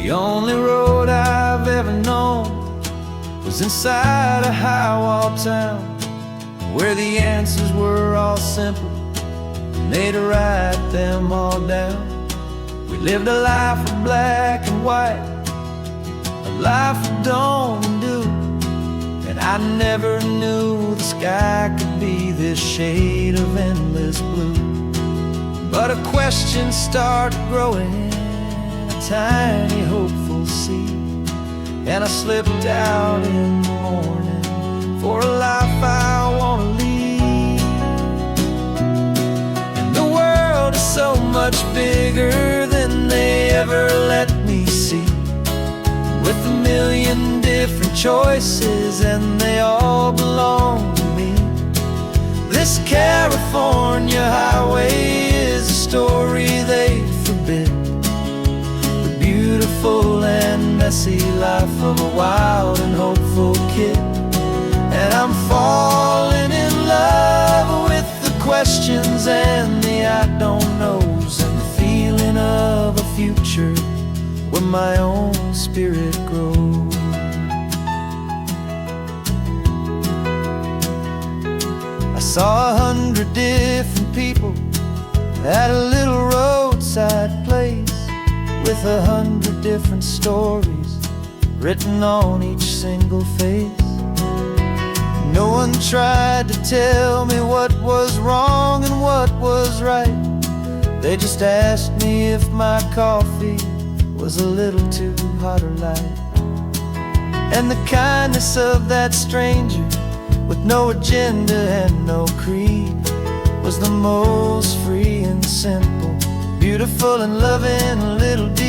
The only road I've ever known was inside a high-wall town, where the answers were all simple and they'd write them all down. We lived a life of black and white, a life of dawn and dew, and I never knew the sky could be this shade of endless blue. But a question started growing, a tiny hopeful seed, and I slipped out in the morning for a life I want to lead. And the world is so much bigger than they ever let me see, with a million different choices and they all belong to me. This California highway is a story they forbid, the beautiful and messy life of a wild and hopeful kid. And I'm falling in love with the questions and the I don't knows, and the feeling of a future where my own spirit grows. I saw 100 different people at a little roadside place, with 100 different stories written on each single face. No one tried to tell me what was wrong and what was right. They just asked me if my coffee was a little too hot or light. And the kindness of that stranger, with no agenda and no creed, was the most free and simple, beautiful and loving little deed.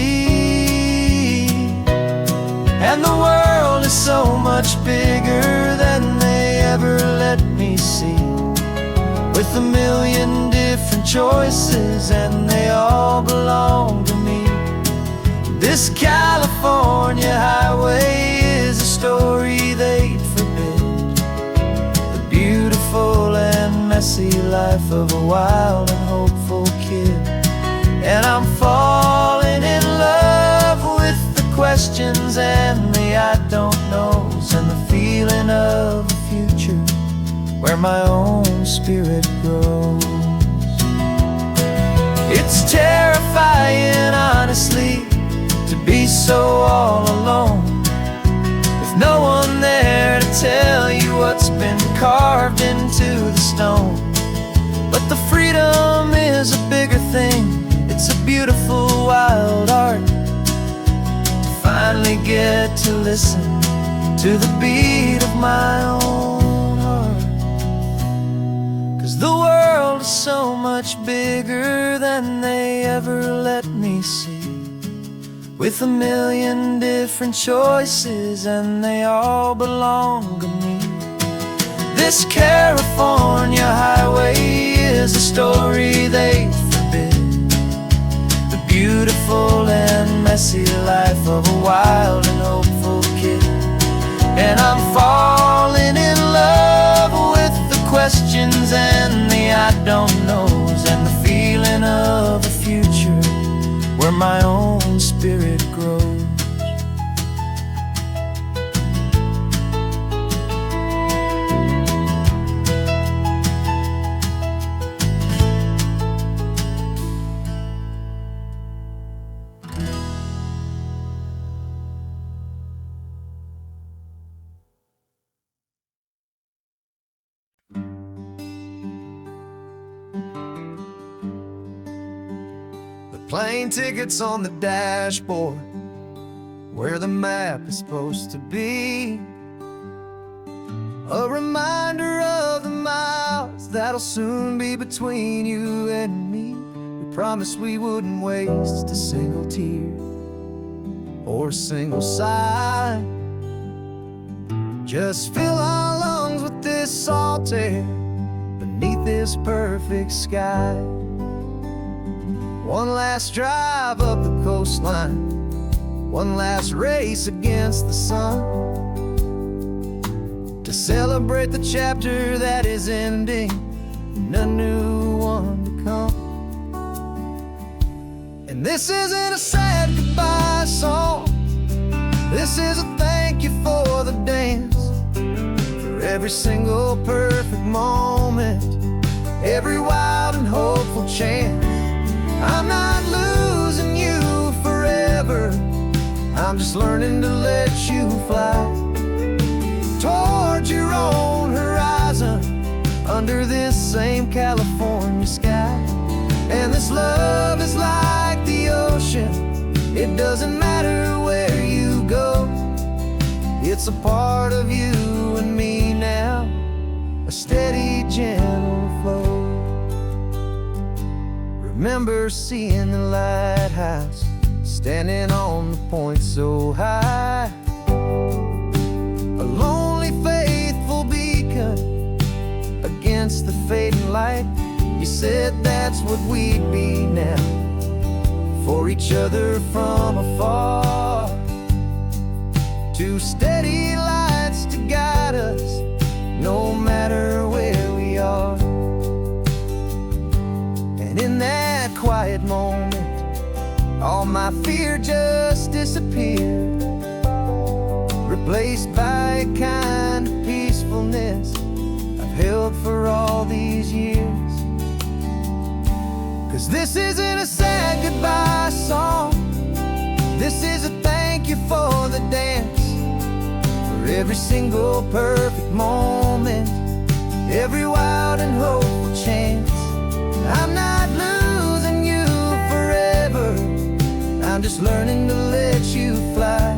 And the world is so much bigger than they ever let me see, with a million different choices and they all belong to me. This California highway is a story they'd forbid, the beautiful and messy life of a wild and hopeful kid. And I'm falling in love with the questions and the I don't knows, and the feeling of a future where my own spirit grows. It's terrifying, honestly, to be so all alone, with no one there to tell you what's been carved into the stone. But the freedom is a bigger thing, it's a beautiful wild art, to finally get to listen to the beat of my own heart. 'Cause the world is so much bigger than they ever let me see, with a million different choices and they all belong to me. This California highway is a story they forbid, the beautiful and messy life of a wild and hopeful kid. And I'm falling in love with the questions and the I don't knows, and the feeling of a future where my own spirit grows. Plane tickets on the dashboard, where the map is supposed to be, a reminder of the miles that'll soon be between you and me. We promised we wouldn't waste a single tear or a single sigh, just fill our lungs with this salt air beneath this perfect sky. One last drive up the coastline, one last race against the sun, to celebrate the chapter that is ending and a new one to come. And this isn't a sad goodbye song, This is a thank you for the dance, for every single perfect moment, every wild and hopeful chance. I'm not losing you forever, I'm just learning to let you fly towards your own horizon, under this same California sky. And this love is like the ocean, it doesn't matter where you go, it's a part of you and me now, a steady, gentle flow. Remember seeing the lighthouse, standing on the point so high, a lonely, faithful beacon against the fading light. You said that's what we'd be now, for each other from afar. Two steady lights to guide us, no matter where we are. And in that quiet moment, all my fear just disappeared, replaced by a kind of peacefulness I've held for all these years. 'Cause this isn't a sad goodbye song, this is a thank you for the dance, for every single perfect moment, every wild and hopeful chance. I'm not losing you forever, I'm just learning to let you fly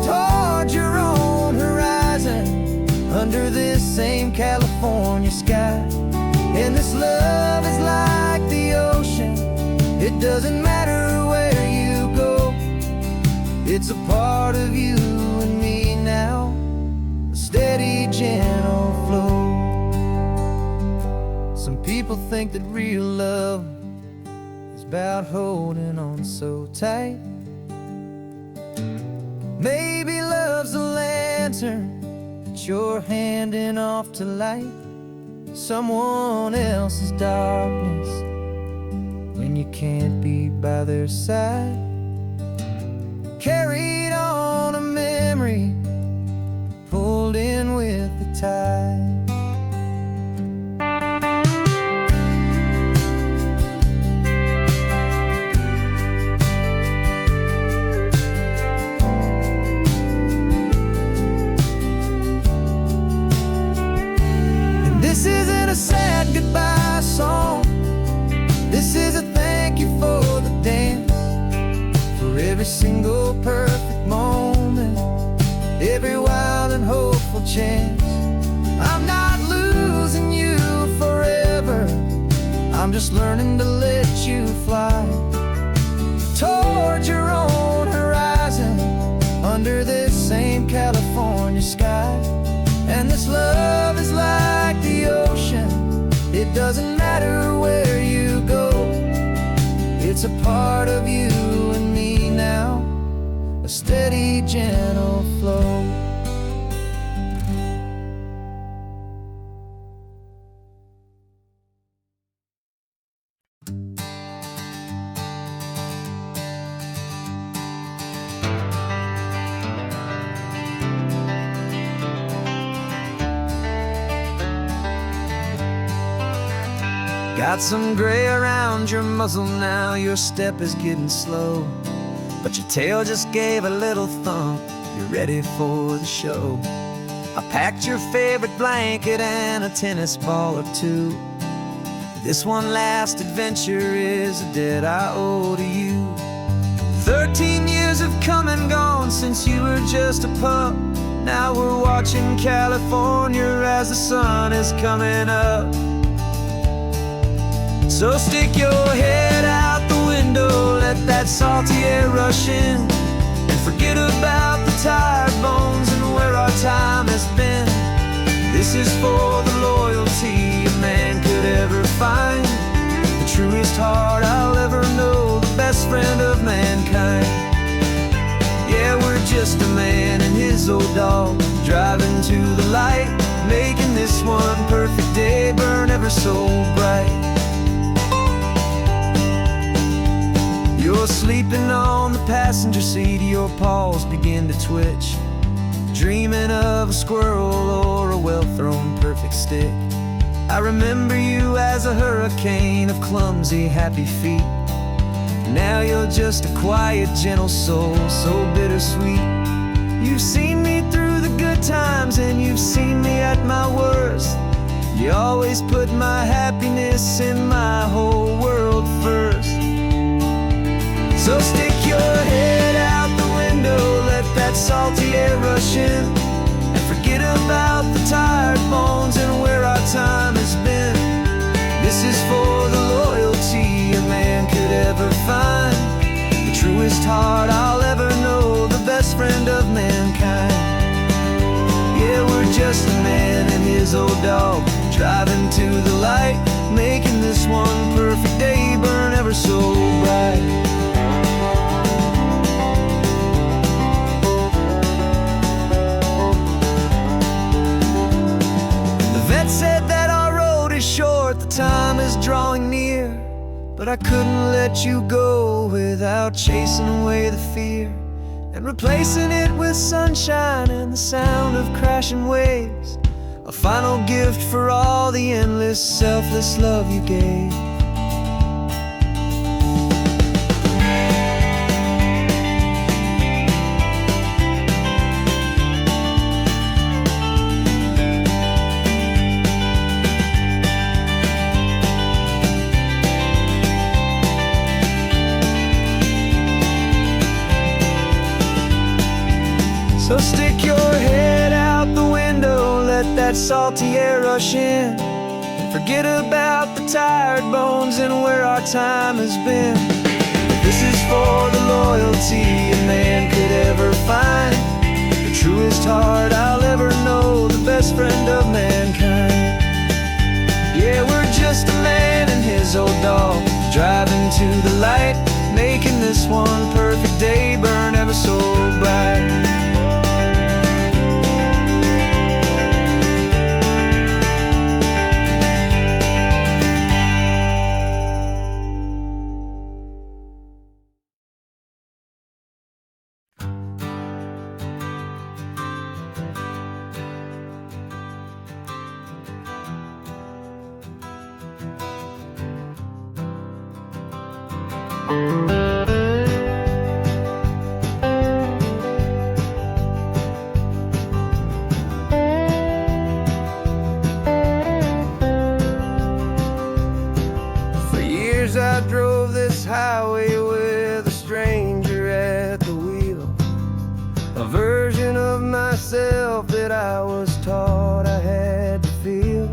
towards your own horizon, under this same California sky. And this love is like the ocean, it doesn't matter where you go, it's a part of you and me now, a steady, gentle flow. Some people think that real love is about holding on so tight. Maybe love's a lantern that you're handing off to light someone else's darkness when you can't be by their side. Carried on a memory, pulled in with the tide. This isn't a sad goodbye song, this is a thank you for the dance, for every single perfect moment, every wild and hopeful chance. I'm not losing you forever, I'm just learning to let you fly towards your own horizon, under this same California sky. And this love is like the ocean, it doesn't matter where you go, it's a part of you and me now, a steady, gentle flow. Got some gray around your muzzle now, your step is getting slow, but your tail just gave a little thump, you're ready for the show. I packed your favorite blanket and a tennis ball or two, this one last adventure is a debt I owe to you. 13 years have come and gone since you were just a pup, now we're watching California as the sun is coming up. So stick your head out the window, let that salty air rush in, and forget about the tired bones and where our time has been. This is for the loyalty a man could ever find, the truest heart I'll ever know, the best friend of mankind. Yeah, we're just a man and his old dog, driving to the light, making this one perfect day burn ever so bright. You're You're sleeping on the passenger seat, your paws begin to twitch, dreaming of a squirrel or a well-thrown perfect stick. I remember you as a hurricane of clumsy, happy feet. Now you're just a quiet, gentle soul, so bittersweet. You've seen me through the good times and you've seen me at my worst. You always put my happiness and my whole world first. So stick your head out the window, let that salty air rush in, and forget about the tired bones and where our time has been. This is for the loyalty a man could ever find, the truest heart I'll ever know, the best friend of mankind. Yeah, we're just a man and his old dog, driving to the light, making this one perfect day burn ever so bright. Said that our road is short, the time is drawing near, but I couldn't let you go without chasing away the fear and replacing it with sunshine and the sound of crashing waves, a final gift for all the endless, selfless love you gave. So stick your head out the window, let that salty air rush in, and forget about the tired bones and where our time has been. This is for the loyalty a man could ever find, the truest heart I'll ever know, the best friend of mankind. Yeah, we're just a man and his old dog, driving to the light, making this one perfect day burn ever so bright. For years I drove this highway with a stranger at the wheel, a version of myself that I was taught I had to feel.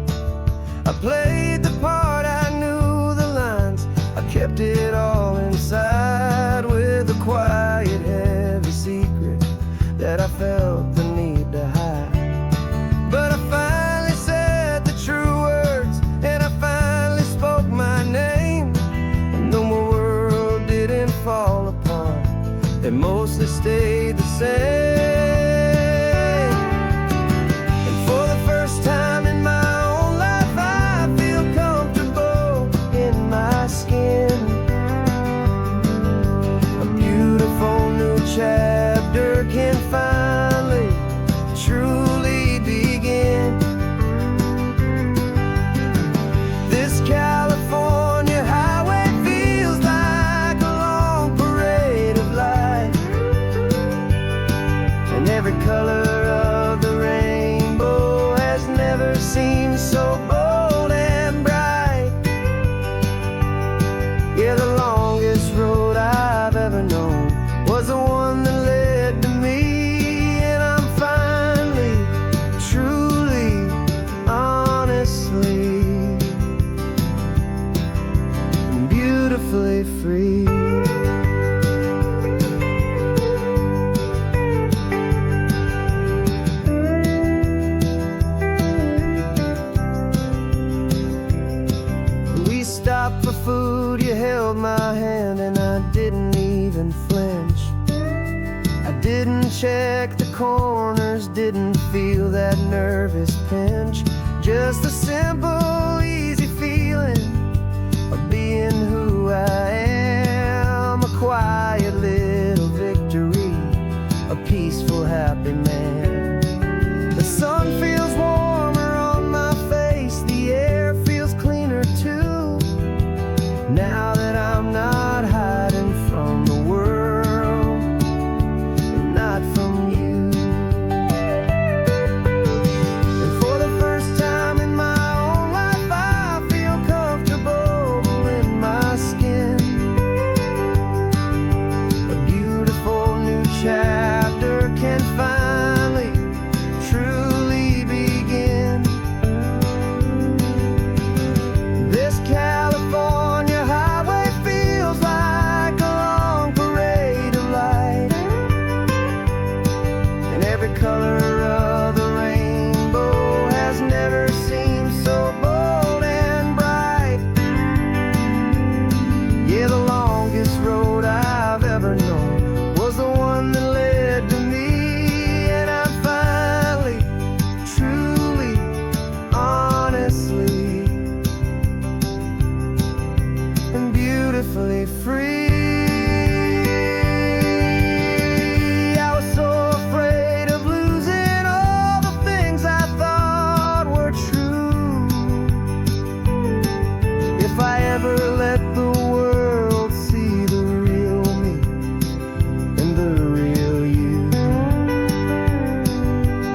I played the part, I knew the lines, I kept it all inside with a quiet, heavy secret that I felt the need to hide. But I finally said the true words, and I finally spoke my name, and though my world didn't fall apart, it mostly stayed the same. And for the first time in my own life, I feel comfortable in my skin. A beautiful new chapter can finally truly begin. This California highway feels like a long parade of light, and every color of the rainbow has never seemed so bold and bright. Yeah, the longest road I've ever known was the one that led to me, and I'm finally, truly, honestly, and beautifully free. We stopped for food, you held my hand, and I didn't even flinch. I didn't check the corners, didn't feel that nervous pinch. Just a simple, easy feeling of being who I am, a quiet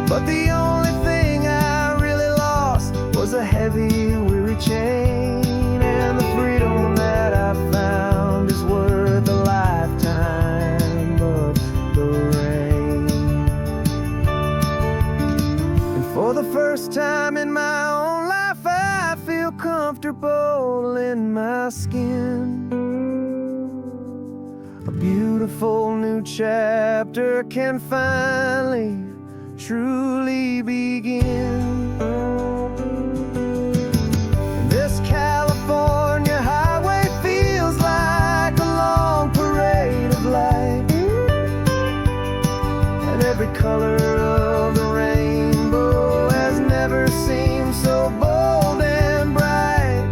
But the only thing I really lost was a heavy, weary chain. And the freedom that I found is worth a lifetime of the rain. And for the first time in my own life, I feel comfortable in my skin. A beautiful new chapter can finally truly begin. This California highway feels like a long parade of light, and every color of the rainbow has never seemed so bold and bright.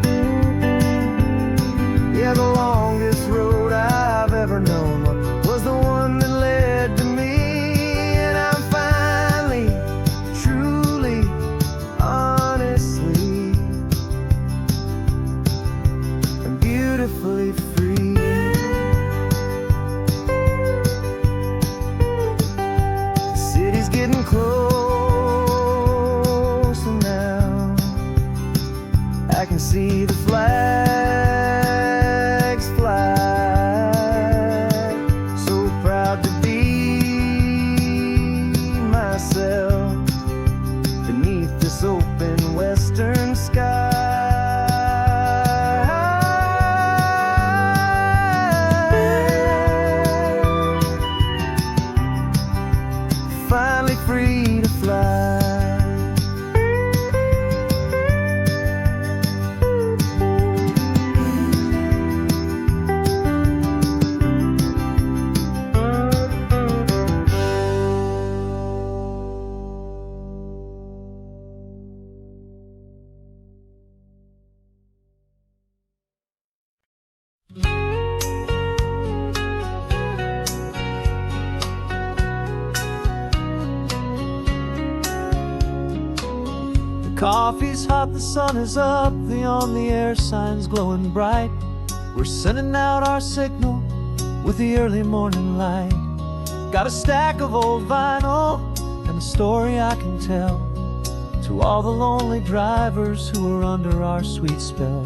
Yeah, the longest road I've ever known was the one that led to me. And I'm finally, truly, honestly, and beautifully free. The city's getting closer now. I can see the flags fly. So proud to be myself beneath this open western sky. Finally free to fly. Coffee's hot, the sun is up, the on-the-air sign's glowing bright. We're sending out our signal with the early morning light. Got a stack of old vinyl and a story I can tell to all the lonely drivers who are under our sweet spell.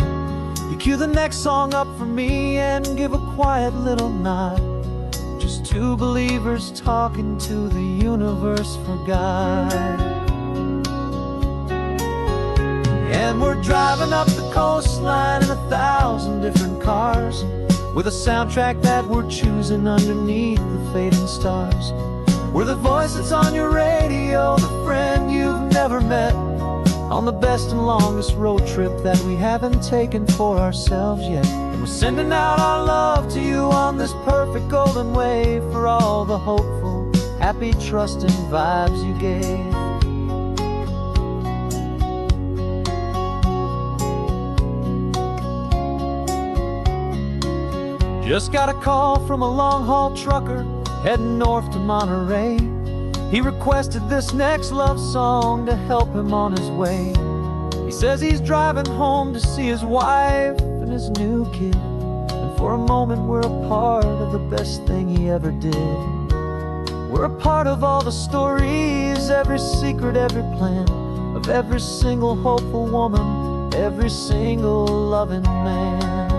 You cue the next song up for me and give a quiet little nod. Just two believers talking to the universe for God. And we're driving up the coastline in 1,000 different cars, with a soundtrack that we're choosing underneath the fading stars. We're the voice that's on your radio, the friend you've never met, on the best and longest road trip that we haven't taken for ourselves yet. And we're sending out our love to you on this perfect golden wave, for all the hopeful, happy, trusting vibes you gave. Just got a call from a long-haul trucker heading north to Monterey. He requested this next love song to help him on his way. He says he's driving home to see his wife and his new kid, and for a moment we're a part of the best thing he ever did. We're a part of all the stories, every secret, every plan, of every single hopeful woman, every single loving man.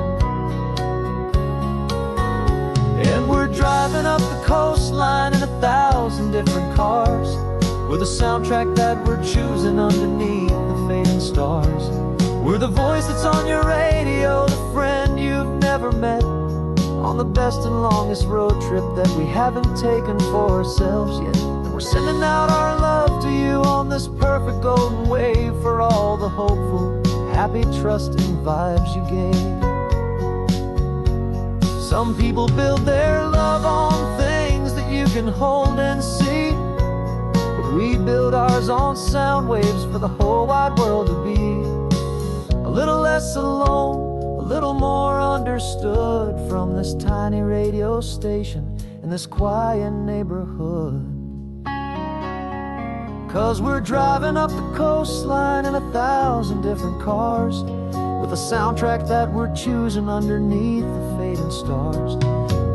And we're driving up the coastline in 1,000 different cars, with a soundtrack that we're choosing underneath the fading stars. We're the voice that's on your radio, the friend you've never met, on the best and longest road trip that we haven't taken for ourselves yet. And we're sending out our love to you on this perfect golden wave, for all the hopeful, happy, trusting vibes you gave. Some people build their love on things that you can hold and see, but we build ours on sound waves for the whole wide world to be a little less alone, a little more understood, from this tiny radio station in this quiet neighborhood. 'Cause we're driving up the coastline in 1,000 different cars, with a soundtrack that we're choosing underneath the fading stars.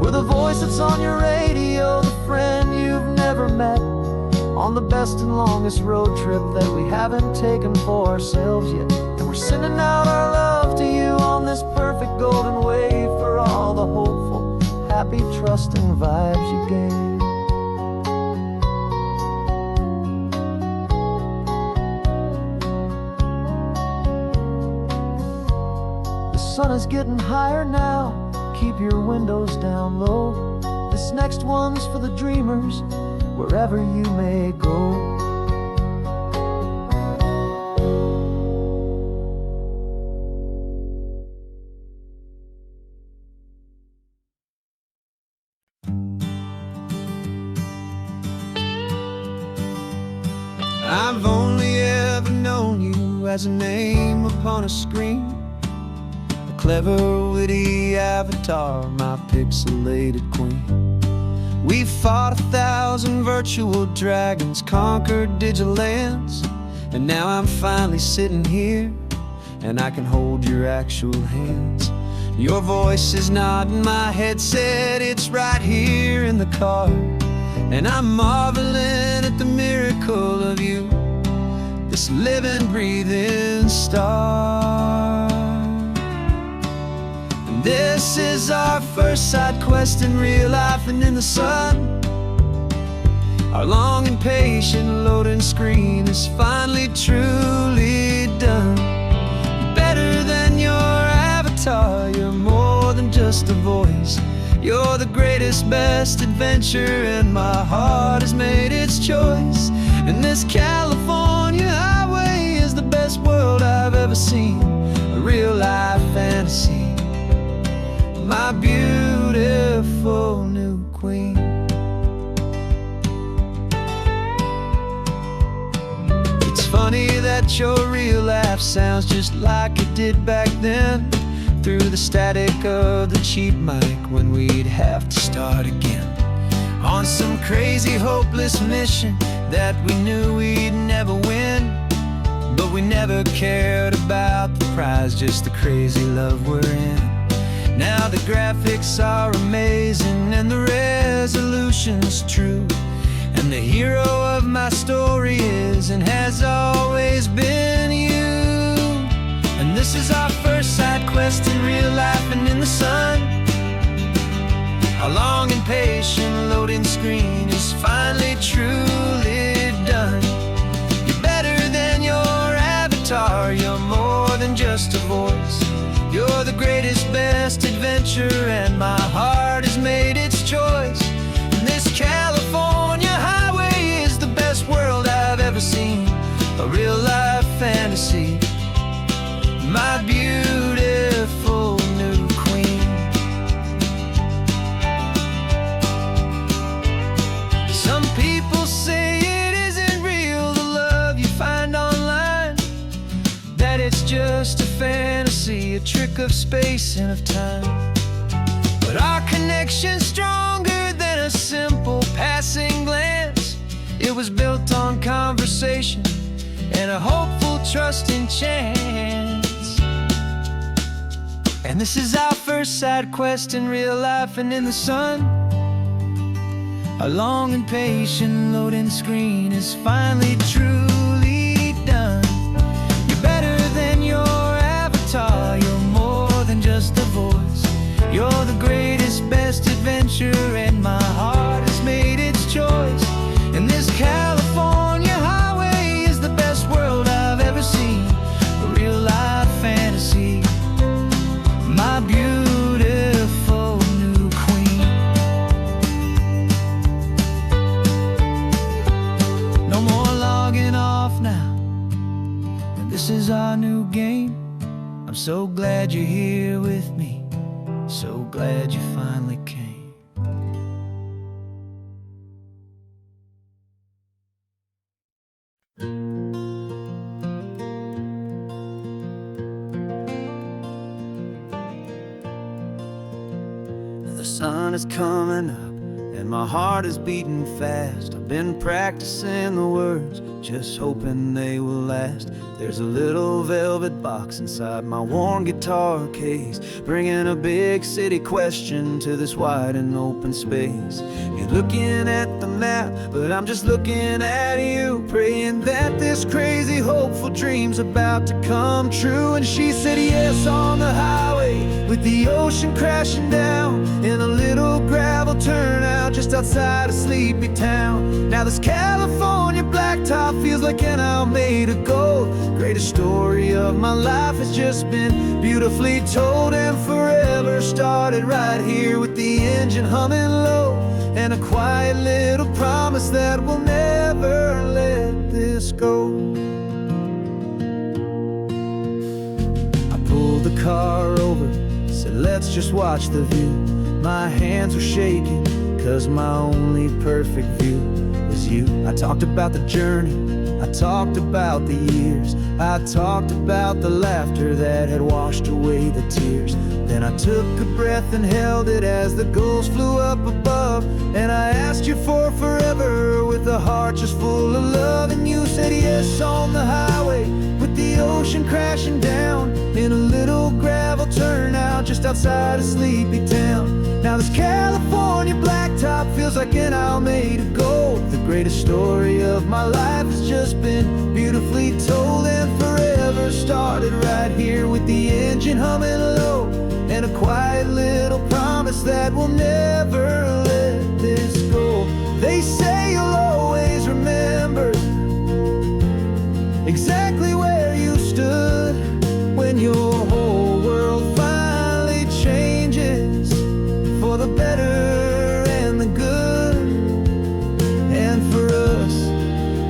We're the voice that's on your radio, the friend you've never met, on the best and longest road trip that we haven't taken for ourselves yet. And we're sending out our love to you on this perfect golden wave for all the hopeful, happy, trusting vibes you gave. The sun is getting higher now, keep your windows down low. This next one's for the dreamers, wherever you may go. I've only ever known you as a name upon a screen, a clever, witty avatar, my pixelated queen. We've fought 1,000 virtual dragons, conquered digital lands, and now I'm finally sitting here, and I can hold your actual hands. Your voice is not in my headset, it's right here in the car, and I'm marveling at the miracle of you, this living, breathing star. And this is our first side quest in real life and in the sun. Our long and patient loading screen is finally truly done. Better than your avatar, you're more than just a voice. You're the greatest, best adventure, and my heart has made its choice. And this California highway is the best world I've ever seen, a real-life fantasy, my beautiful new queen. It's funny that your real life sounds just like it did back then, through the static of the cheap mic when we'd have to start again, on some crazy hopeless mission that we knew we'd never win. But we never cared about the prize, just the crazy love we're in. Now the graphics are amazing and the resolution's true, and the hero of my story is and has always been you. And this is our first side quest in real life and in the sun. Our long and patient loading screen is finally truly done. You're better than your avatar, you're more than just a voice. You're the greatest, best adventure, and my heart has made its choice. And this California highway is the best world I've ever seen, a real-life fantasy, my beautiful new queen. Some people say it isn't real, the love you find online, that it's just a fantasy, a trick of space and of time. But our connection's stronger than a simple passing glance. It was built on conversation and a hopeful, trusting chance. And this is our first side quest in real life and in the sun. Our long and patient loading screen is finally truly done. You're better than your avatar, you're more than just a voice. You're the greatest, best adventure, and my heart has made its choice. And this California highway is the best world I've ever seen, a real-life fantasy, my beautiful new queen. No more logging off now, and this is our new game. I'm so glad you're here with me, so glad you finally came. The sun is coming up and my heart is beating fast. I've been practicing the words just hoping they will last. There's a little velvet box inside my worn guitar case, bringing a big city question to this wide and open space. You're looking at the map, but I'm just looking at you, praying that this crazy hopeful dream's about to come true. And she said yes on the highway, with the ocean crashing down, in a little gravel turnout just outside of sleepy town. Now this California blacktop feels like an isle made of gold. Greatest story of my life has just been beautifully told, and forever started right here with the engine humming low, and a quiet little promise that we'll never let this go. I pulled the car over, said let's just watch the view. My hands were shaking, cause my only perfect view was you. I talked about the journey, I talked about the years, I talked about the laughter that had washed away the tears. Then I took a breath and held it as the gulls flew up above, and I asked you for forever with a heart just full of love. And you said yes on the highway, with the ocean crashing down, in a little gravel turnout just outside of sleepy town. Now this California blacktop feels like an isle made of gold. The greatest story of my life has just been beautifully told, and forever started right here with the engine humming low, and a quiet little promise that we'll never let this go. They say you'll always remember exactly where you stood when your whole world finally changes for the better and the good. And for us,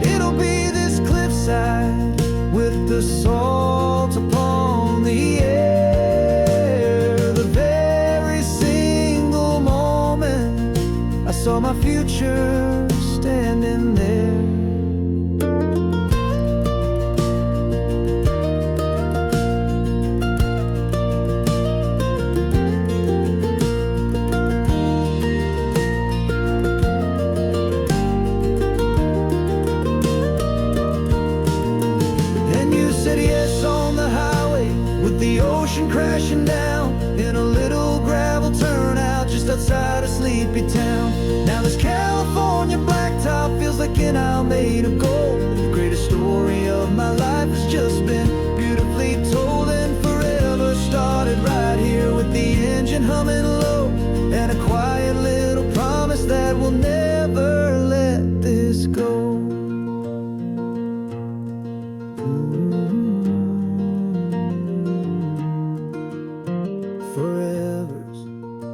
it'll be this cliffside with the salt upon the air. The very single moment I saw my future standing there. The ocean crashing down, in a little gravel turnout just outside of sleepy town. Now this California blacktop feels like an isle made of gold. The greatest story of my life has just been beautifully told, and forever started right here with the engine humming low, and a quiet little promise that we'll never let this go.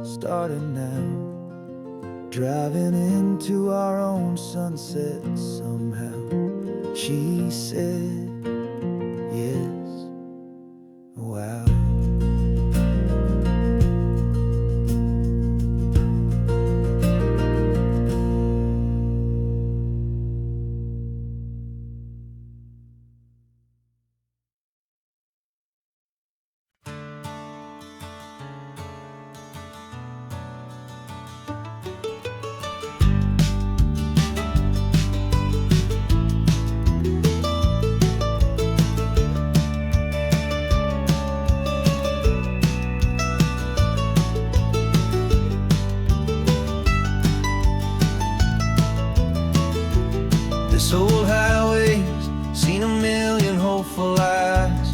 Starting now, driving into our own sunset somehow. She said yes, wow. This old highway's seen a million hopeful eyes,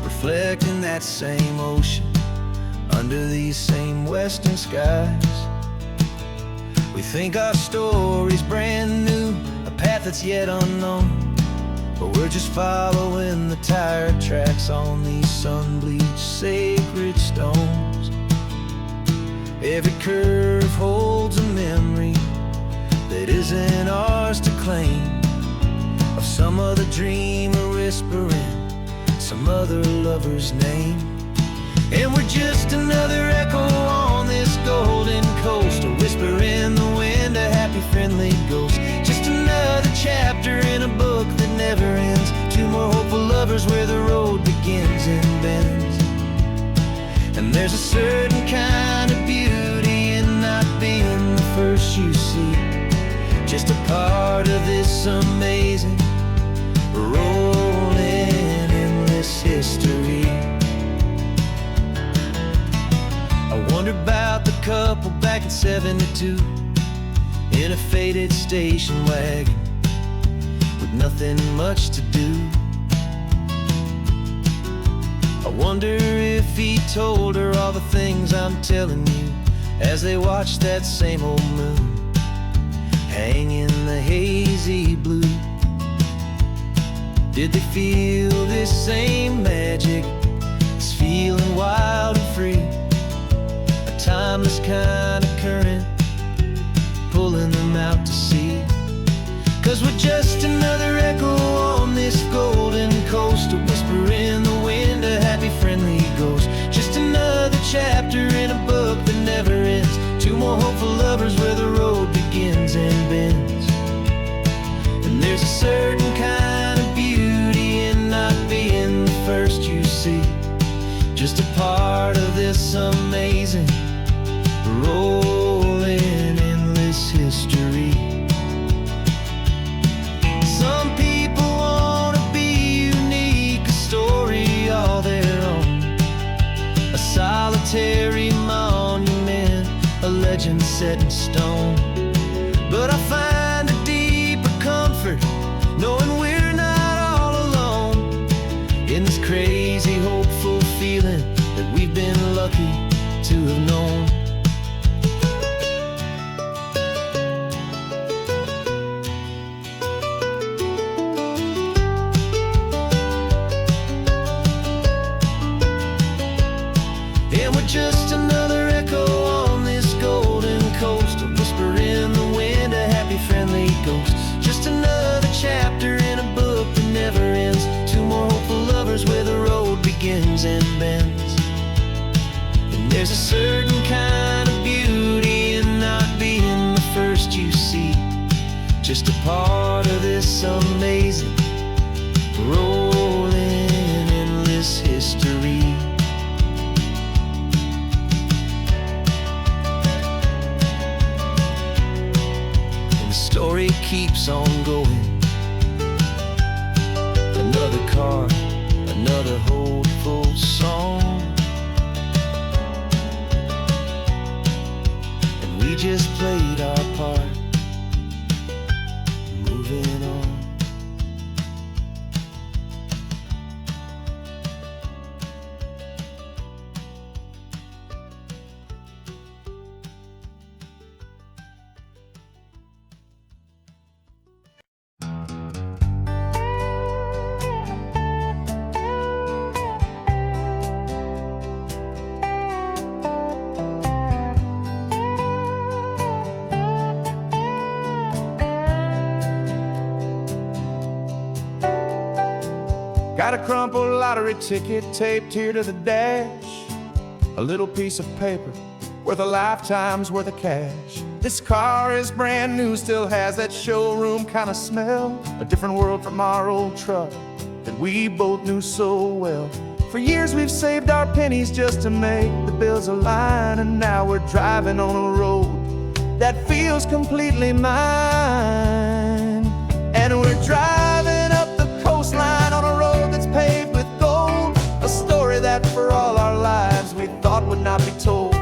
reflecting that same ocean under these same western skies. We think our story's brand new, a path that's yet unknown, but we're just following the tire tracks on these sun-bleached sacred stones. Every curve holds a memory that isn't ours to claim, of some other dreamer whispering some other lover's name. And we're just another echo on this golden coast, a whisper in the wind, a happy friendly ghost. Just another chapter in a book that never ends, two more hopeful lovers where the road begins and bends. And there's a certain kind of beauty in not being the first you see, just a part of this amazing station wagon with nothing much to do. I wonder if he told her all the things I'm telling you as they watched that same old moon hang in the hazy blue. Did they feel this same magic, this feeling wild and free, a timeless kind of current pulling them out to sea? 'Cause we're just another echo on this golden coast, a whisper in the wind, a happy friendly ghost. Just another chapter in a book that never ends, two more hopeful lovers where the road begins and bends. And there's a certain kind of beauty in not being the first you see, just a part of this amazing rolling endless history. Some people want to be unique, a story all their own, a solitary monument, a legend set in stone. But I find a deeper comfort knowing we're not all alone in this crazy, hopeful feeling that we've been lucky to have known. And we're just another echo on this golden coast, a whisper in the wind, a happy friendly ghost. Just another chapter in a book that never ends, two more hopeful lovers where the road begins and bends. And there's a certain kind of beauty in not being the first you see, just a part of this amazing rolling endless history. Story keeps on going. Another card, another hopeful song, and we just played our part, moving on. Got a crumpled lottery ticket taped here to the dash, a little piece of paper worth a lifetime's worth of cash. This car is brand new, still has that showroom kind of smell, a different world from our old truck that we both knew so well. For years we've saved our pennies just to make the bills align, and now we're driving on a road that feels completely mine. And we're driving up the coastline on a road that's paved with gold, a story that for all our lives we thought would not be told.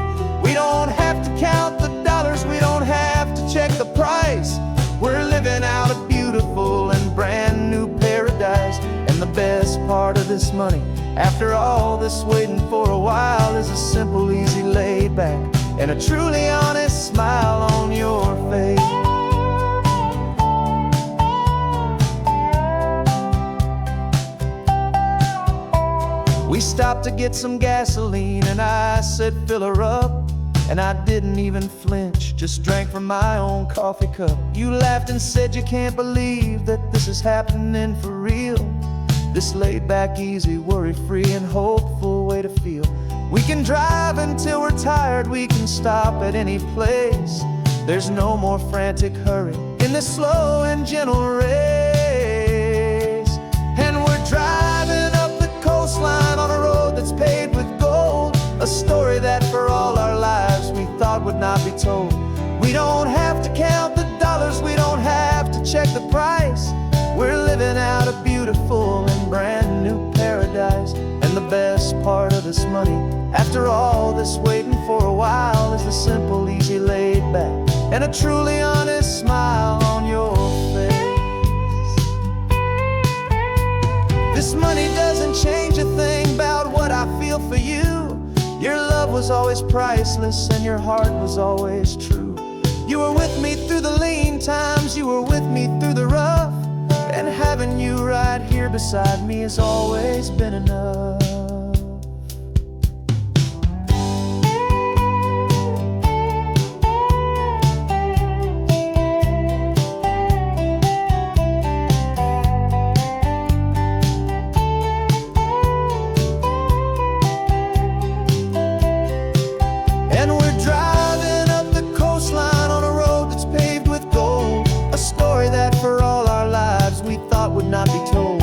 We don't have to count the dollars, we don't have to check the price. We're living out a beautiful and brand new paradise. And the best part of this money, after all this waiting for a while, is a simple, easy, laid back, and a truly honest smile on your face. We stopped to get some gasoline, and I said, fill her up. And I didn't even flinch, just drank from my own coffee cup. You laughed and said you can't believe that this is happening for real. This laid back, easy, worry-free and hopeful way to feel. We can drive until we're tired, we can stop at any place. There's no more frantic hurry in this slow and gentle race. And we're driving up the coastline on a road that's paved with gold, a story that for all our lives we thought would not be told. We don't have to count the dollars, we don't have to check the price. We're living out a beautiful and brand new paradise. And the best part of this money, after all this waiting for a while, is the simple, easy, laid back, and a truly honest smile on your This money doesn't change a thing about what I feel for you. Your love was always priceless and your heart was always true. You were with me through the lean times, you were with me through the rough, and having you right here beside me has always been enough. Not be told.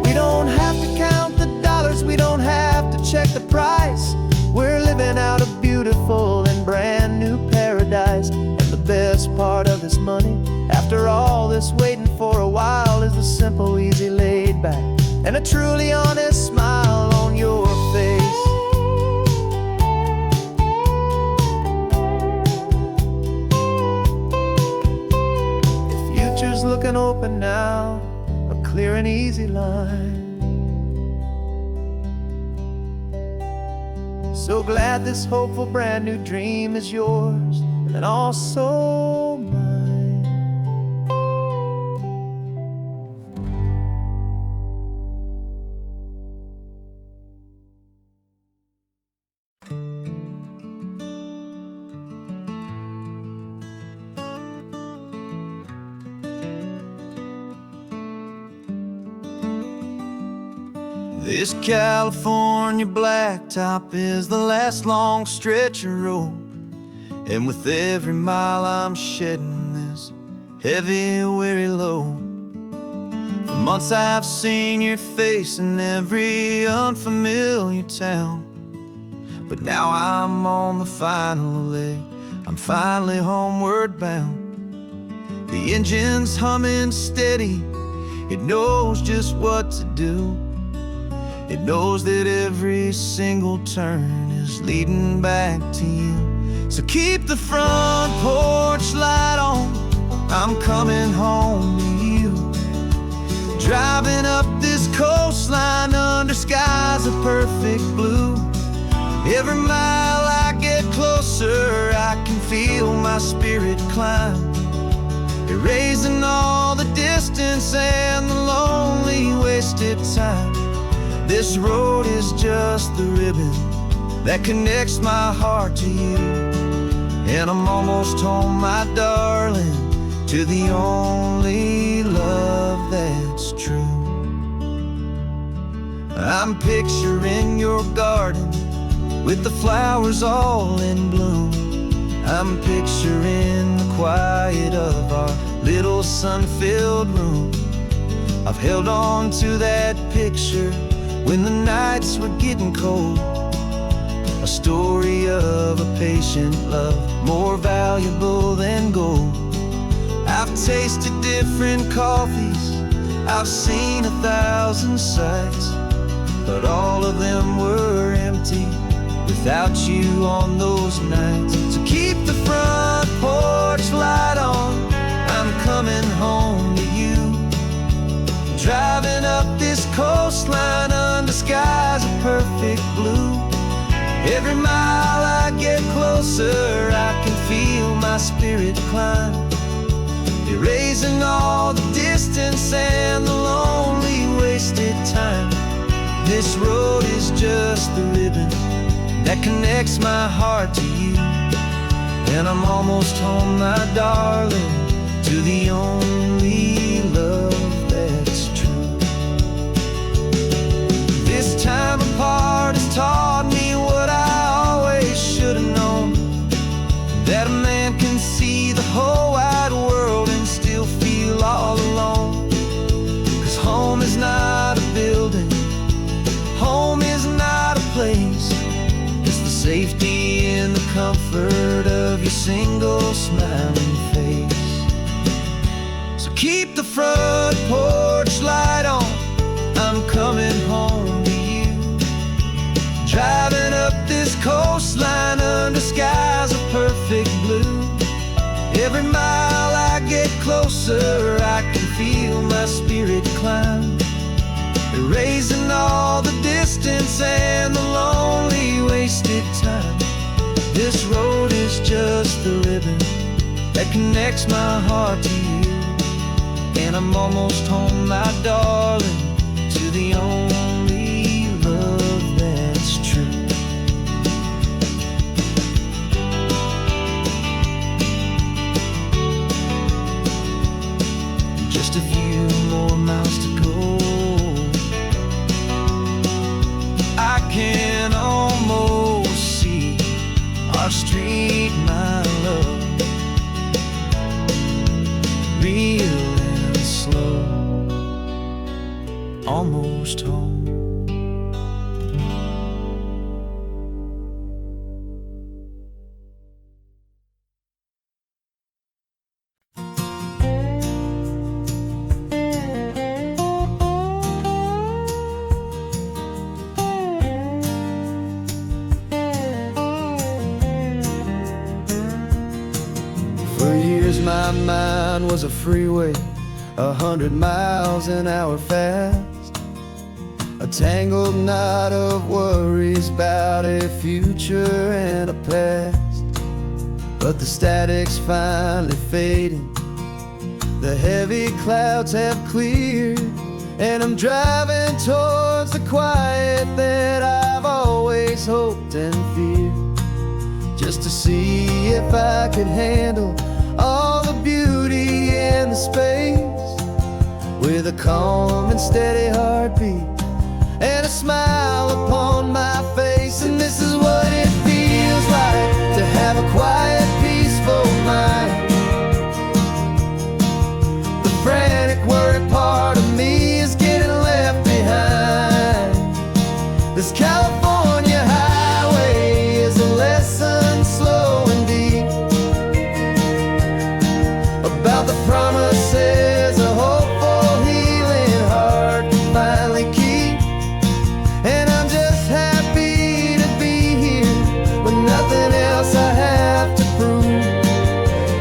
We don't have to count the dollars, we don't have to check the price. We're living out a beautiful and brand new paradise. And the best part of this money, after all this waiting for a while, is the simple, easy, laid back, and a truly honest smile on your face. The future's looking open now, clear and easy line. So glad this hopeful brand new dream is yours and also mine. This California blacktop is the last long stretch of road, and with every mile I'm shedding this heavy, weary load. For months I've seen your face in every unfamiliar town, but now I'm on the final leg, I'm finally homeward bound. The engine's humming steady, it knows just what to do. It knows that every single turn is leading back to you. So keep the front porch light on, I'm coming home to you. Driving up this coastline under skies of perfect blue. Every mile I get closer, I can feel my spirit climb, erasing all the distance and the lonely wasted time. This road is just the ribbon that connects my heart to you, and I'm almost home, my darling, to the only love that's true. I'm picturing your garden with the flowers all in bloom. I'm picturing the quiet of our little sun-filled room. I've held on to that picture when the nights were getting cold, a story of a patient love, more valuable than gold. I've tasted different coffees, I've seen 1,000 sights, but all of them were empty without you on those nights. So keep the front porch light on, I'm coming home to you. Driving up this coastline under skies of perfect blue. Every mile I get closer, I can feel my spirit climb, erasing all the distance and the lonely wasted time. This road is just the ribbon that connects my heart to you, and I'm almost home, my darling, to the only love that's true. This time apart has taught me what I always should have known, that a man can see the whole wide world and still feel all alone. 'Cause home is not a building, home is not a place, it's the safety and the comfort of your single smiling face. So keep the front porch light on, I'm coming home to you. Driving up this coastline under skies of perfect blue. Every mile I get closer, I can feel my spirit climb, erasing that connects my heart to you. And I'm almost home, my darling, to the only love that's true. Just a few more miles to go. I can almost see our street, my love, real and slow, almost home. For years my mind was a freeway, 100 miles an hour fast, a tangled knot of worries about a future and a past. But the static's finally fading, the heavy clouds have cleared, and I'm driving towards the quiet that I've always hoped and feared, just to see if I could handle all the beauty and the space, with a calm and steady heartbeat and a smile upon my face. And this is what it feels like to have a quiet, peaceful mind. The frantic, worried part of me is getting left behind. This California highway is a lesson slow and deep about the promises a hopeful, healing heart can finally keep. And I'm just happy to be here with nothing else I have to prove,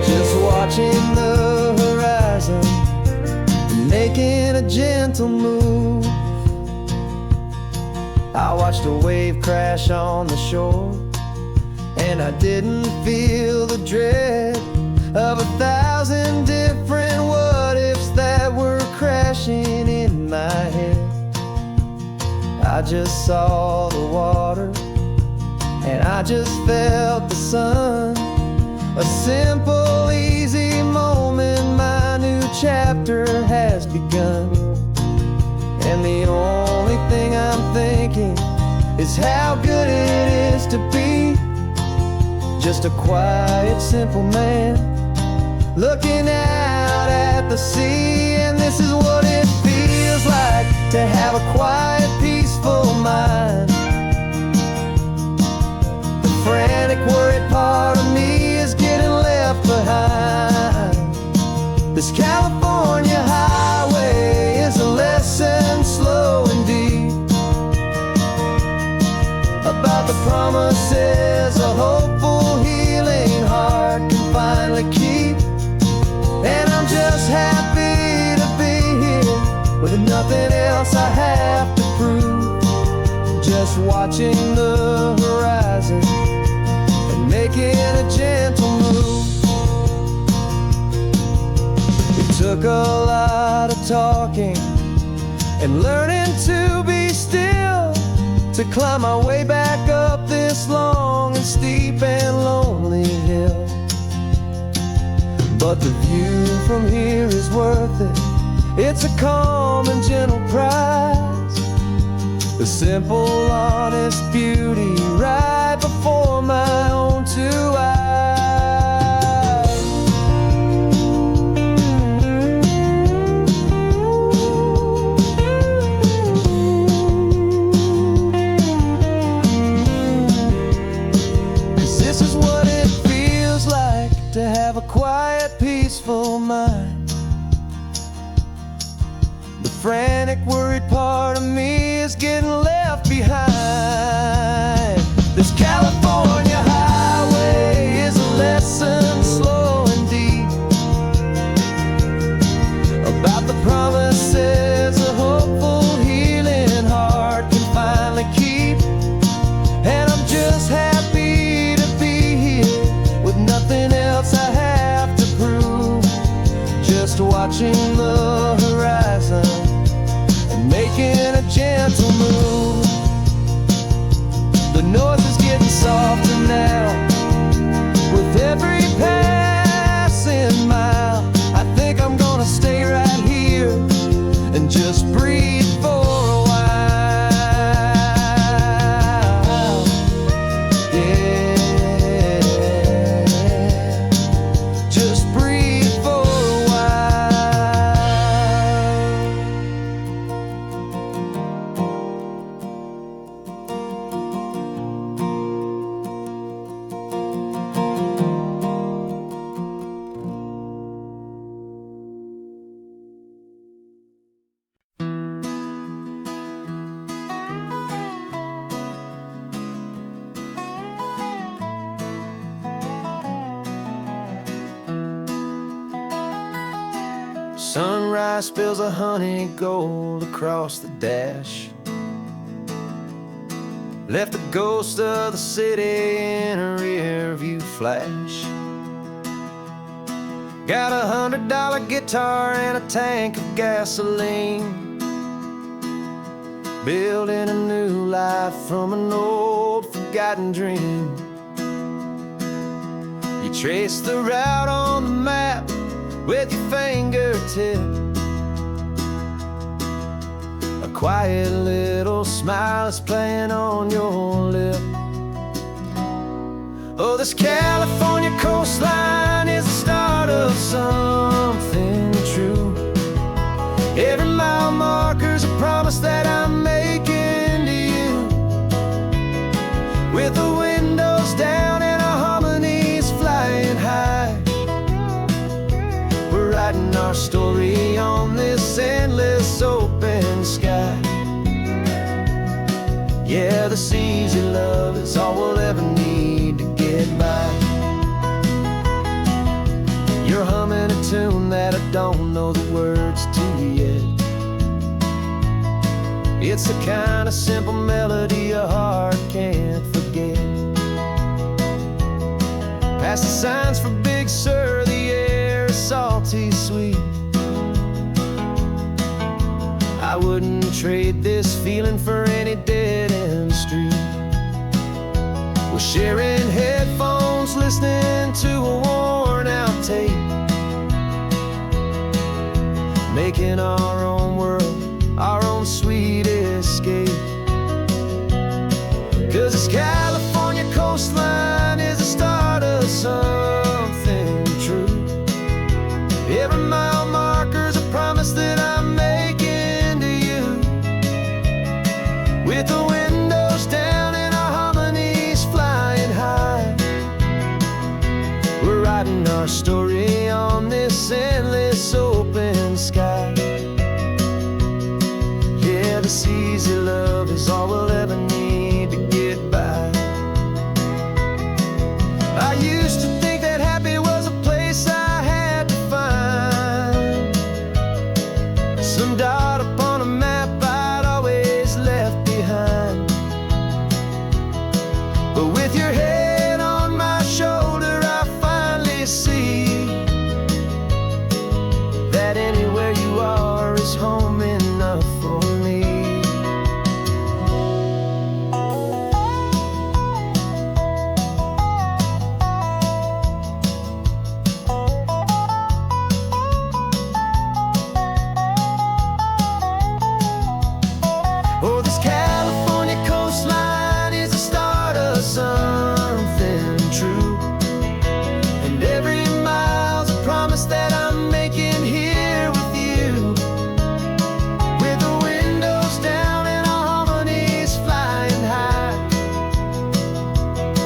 just watching the horizon and making a gentle move. I watched a wave crash on the shore, and I didn't feel the dread of 1,000 different what-ifs that were crashing in my head. I just saw the water, and I just felt the sun. A simple, easy moment, my new chapter has begun. And the only thing I'm thinking is how good it is to be just a quiet, simple man looking out at the sea. And this is what it feels like to have a quiet, peaceful mind. The frantic, worried part of me is getting left behind. This California highway is a lesson slow and deep about the promises a hopeful, healing heart can finally keep. And I'm just happy to be here with nothing else I have to prove, just watching the horizon and making a gentle move. It took a lot of talking and learning to be still to climb my way back up this long and steep and lonely hill. But the view from here is worth it. It's a calm and gentle prize, the simple, honest beauty right before my own two eyes. This is what it feels like to have a quiet, peaceful mind. The frantic, worried part of me is getting left behind. This California highway is a lesson slow and deep about the promises a hopeful, healing heart can finally keep. And I'm just happy to be here with nothing else I have to prove, making a gentle move. The noise is getting softer now with every passing mile. I think I'm gonna stay right here and just breathe for a while. Yeah, just breathe for a while. Sunrise spills a honey gold across the dash. Left the ghost of the city in a rear view flash. Got a $100 guitar and a tank of gasoline, building a new life from an old forgotten dream. You trace the route on the map with your fingertip. A quiet little smile is playing on your lip. Oh, this California coastline is the start of something true. Every mile marker's a promise that I'm making to you. With the windows down and our harmonies flying high, we're writing our story on this endless open sky. Yeah, this easy love is all we'll ever need to get by. You're humming a tune that I don't know the words to yet. It's the kind of simple melody a heart can't forget. Past the signs for Big Sur, the air is salty sweet. I wouldn't trade this feeling for any dead-end street. We're sharing headphones, listening to a worn-out tape, making our own world, our own sweet escape. 'Cause this California coastline is the start of something true. Every mile marker's a promise that I'm making to you. With the windows down and our harmonies flying high, we're writing our story on this endless open sky. Yeah, this easy love is all we'll ever need to get by. I used to think that happy was a place I had to find, some dot upon a map I'd always left behind. But with your head on my shoulder, I finally see that anywhere you are is home enough for me. Oh, this California coastline is the start of something true. And every mile's a promise that I'm making here with you. With the windows down and our harmonies flying high,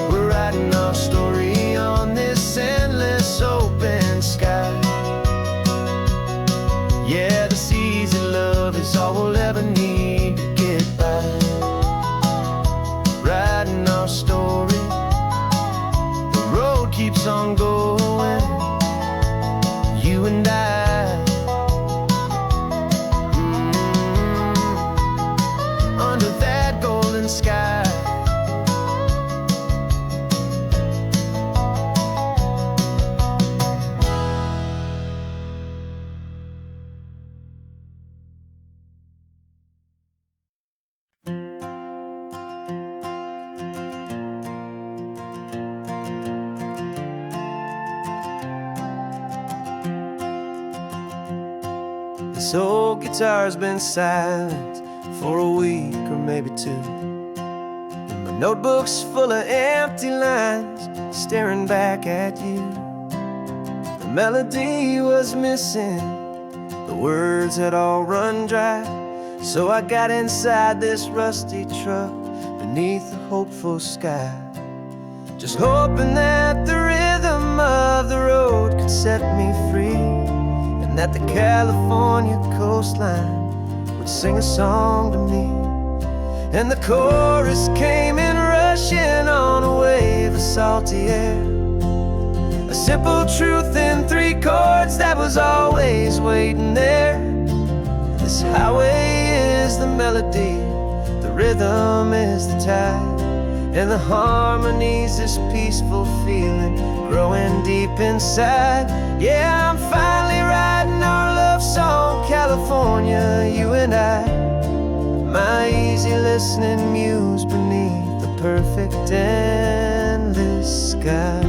we're writing our story on this endless open sky. Yeah, this easy love is all we'll ever need to get by. Writing our story, the road keeps on going, you and I, under that golden sky. This old guitar's been silent for a week or maybe two, and my notebook's full of empty lines staring back at you. The melody was missing, the words had all run dry, so I got inside this rusty truck beneath a hopeful sky, just hoping that the rhythm of the road could set me free, and that the California coastline would sing a song to me. And the chorus came in rushing on a wave of salty air, a simple truth in 3 chords that was always waiting there. This highway is the melody, the rhythm is the tide, and the harmony's this peaceful feeling growing deep inside. Yeah, I'm finally writing our love song, California, you and I, my easy listening muse beneath the perfect endless sky.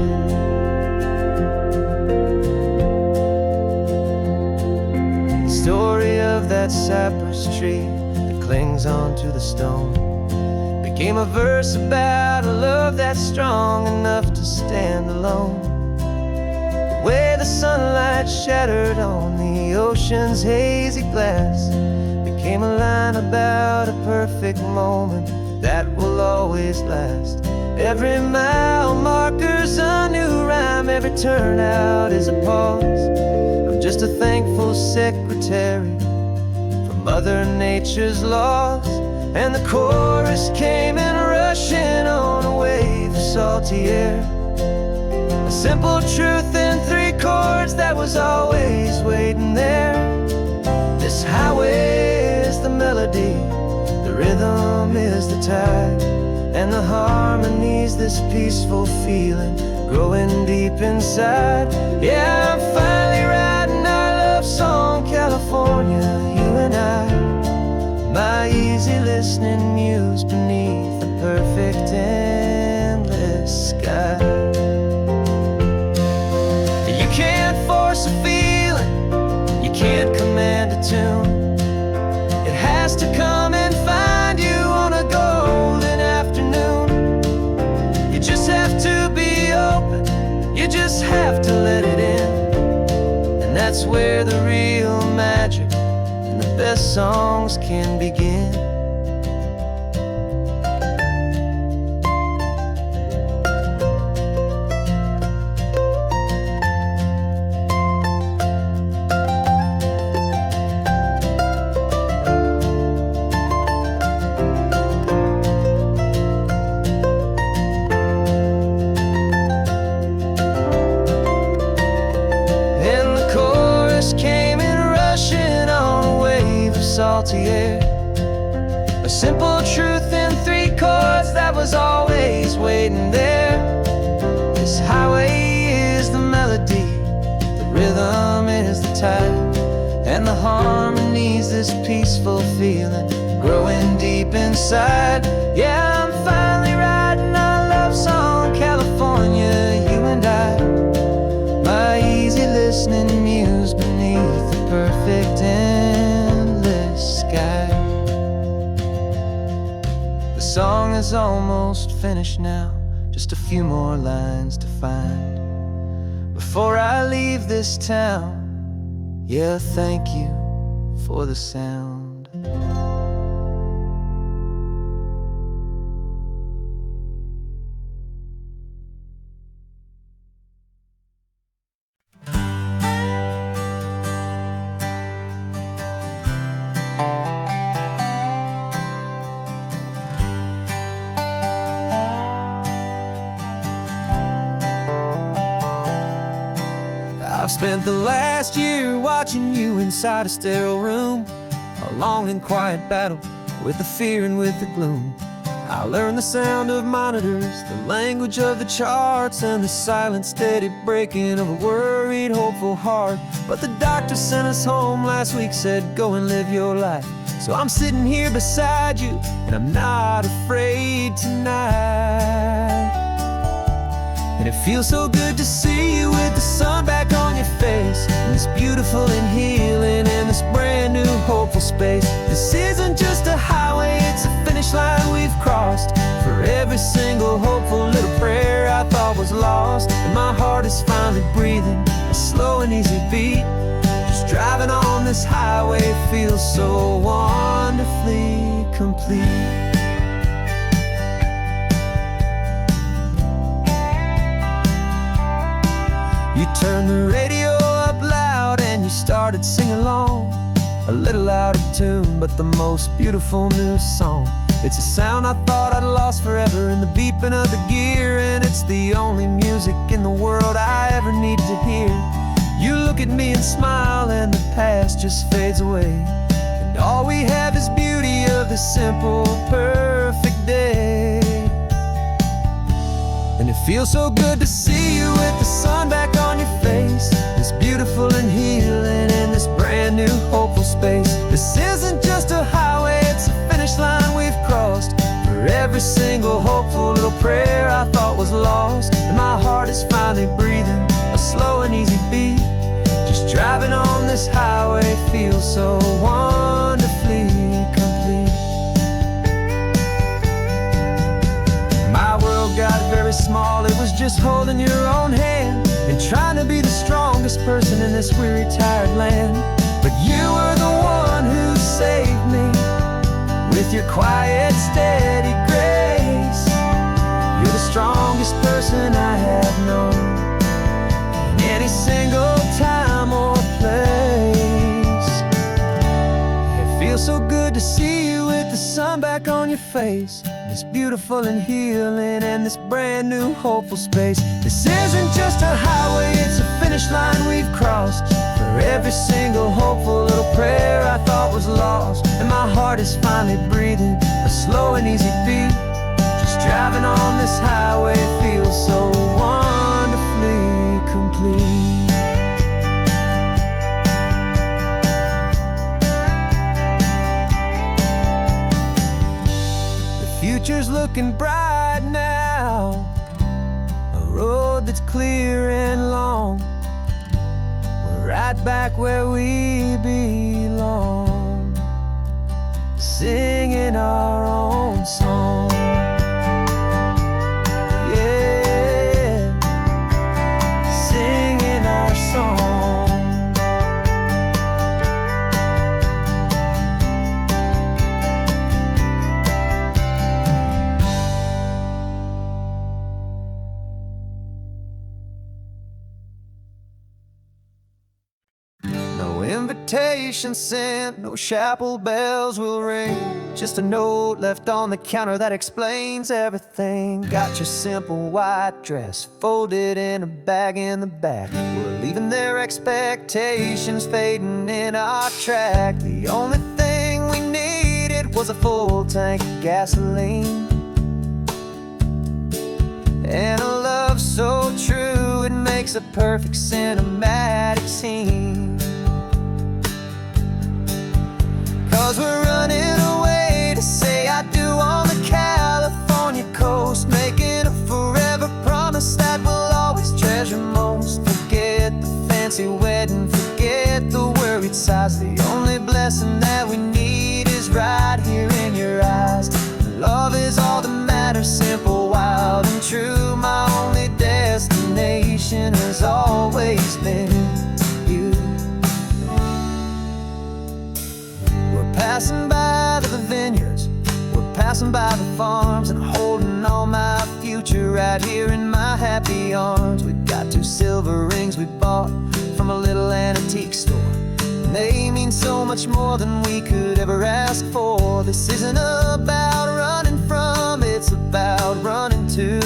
The story of that cypress tree that clings onto the stone became a verse about a love that's strong enough to stand alone. The way the sunlight shattered on the ocean's hazy glass became a line about a perfect moment that will always last. Every mile marker's a new rhyme, every turnout is a pause. I'm just a thankful secretary for Mother Nature's laws. And the chorus came in rushing on a wave of salty air, a simple truth in 3 chords that was always waiting there. This highway is the melody, the rhythm is the tide, and the harmony's this peaceful feeling growing deep inside. Yeah, I'm finally writing our love song, California, you and I, my easy listening muse beneath the perfect endless sky. You can't force a feeling, you can't command a tune. It has to come and find you on a golden afternoon. You just have to be open, you just have to let it in, and that's where the real magic, the best songs can begin. And the chorus came in rushing on a wave of salty air, a simple truth in 3 chords that was always waiting there. This highway is the melody, the rhythm is the tide, and the harmony's this peaceful feeling growing deep inside. Yeah, I'm finally writing our love song, California, you and I, my easy listening muse beneath the perfect endless sky. The song is almost finished now, just a few more lines to find before I leave this town. Yeah, thank you for the sound. I've spent the last year watching you inside a sterile room, a long and quiet battle with the fear and with the gloom. I learned the sound of monitors, the language of the charts, and the silent, steady breaking of a worried, hopeful heart. But the doctor sent us home last week, said, go and live your life. So I'm sitting here beside you, and I'm not afraid tonight. And it feels so good to see you with the sun back on your face, and this beautiful and healing in this brand new hopeful space. This isn't just a highway, it's a finish line we've crossed. For every single hopeful little prayer I thought was lost, and my heart is finally breathing a slow and easy beat. Just driving on this highway feels so wonderfully complete. You turned the radio up loud and you started singing along, a little out of tune, but the most beautiful new song. It's a sound I thought I'd lost forever in the beeping of the gear, and it's the only music in the world I ever need to hear. You look at me and smile and the past just fades away, and all we have is beauty of this simple, perfect day. And it feels so good to see you with the sun back on your face, this beautiful and healing in this brand new hopeful space. This isn't just a highway, it's a finish line we've crossed. For every single hopeful little prayer I thought was lost, and my heart is finally breathing a slow and easy beat. Just driving on this highway feels so wonderfully complete. My world got very small, it was just holding your own hand and trying to be the strongest person in this weary, tired land. But you were the one who saved me with your quiet, steady grace. You're the strongest person I have known in any single time or place. It feels so good to see you with the sun back on your face, this beautiful and healing and this brand new hopeful space. This isn't just a highway, it's a finish line we've crossed. For every single hopeful little prayer I thought was lost, and my heart is finally breathing a slow and easy beat. Just driving on this highway feels so wonderfully complete. Future's looking bright now, a road that's clear and long. We're right back where we belong, singing our own song. Yeah, singing our song. No invitation sent, no chapel bells will ring, just a note left on the counter that explains everything. Got your simple white dress folded in a bag in the back. We're leaving their expectations fading in our track. The only thing we needed was a full tank of gasoline, and a love so true it makes a perfect cinematic scene. 'Cause we're running away to say I do on the California coast, making a forever promise that we'll always treasure most. Forget the fancy wedding, forget the worried sighs. The only blessing that we need is right here in your eyes. Love is all that matters, simple, wild, and true. My only destination has always been you. We're passing by the vineyards, we're passing by the farms, and holding all my future right here in my happy arms. We've got 2 silver rings we bought from a little antique store, and they mean so much more than we could ever ask for. This isn't about running from, it's about running to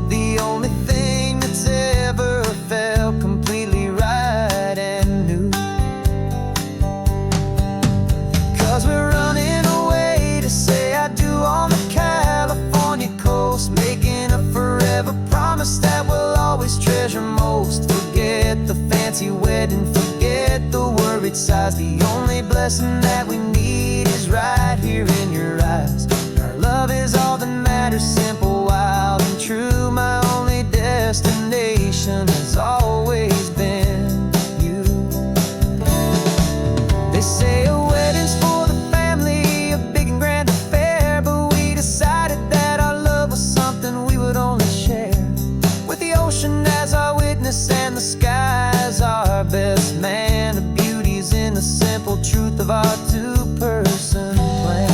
the only thing that's ever felt completely right and new. 'Cause we're running away to say I do on the California coast, making a forever promise that we'll always treasure most. Forget the fancy wedding, forget the worried sighs. The only blessing that we need is right here in your eyes. Our love is all that matters, simple, wild, two-person plan.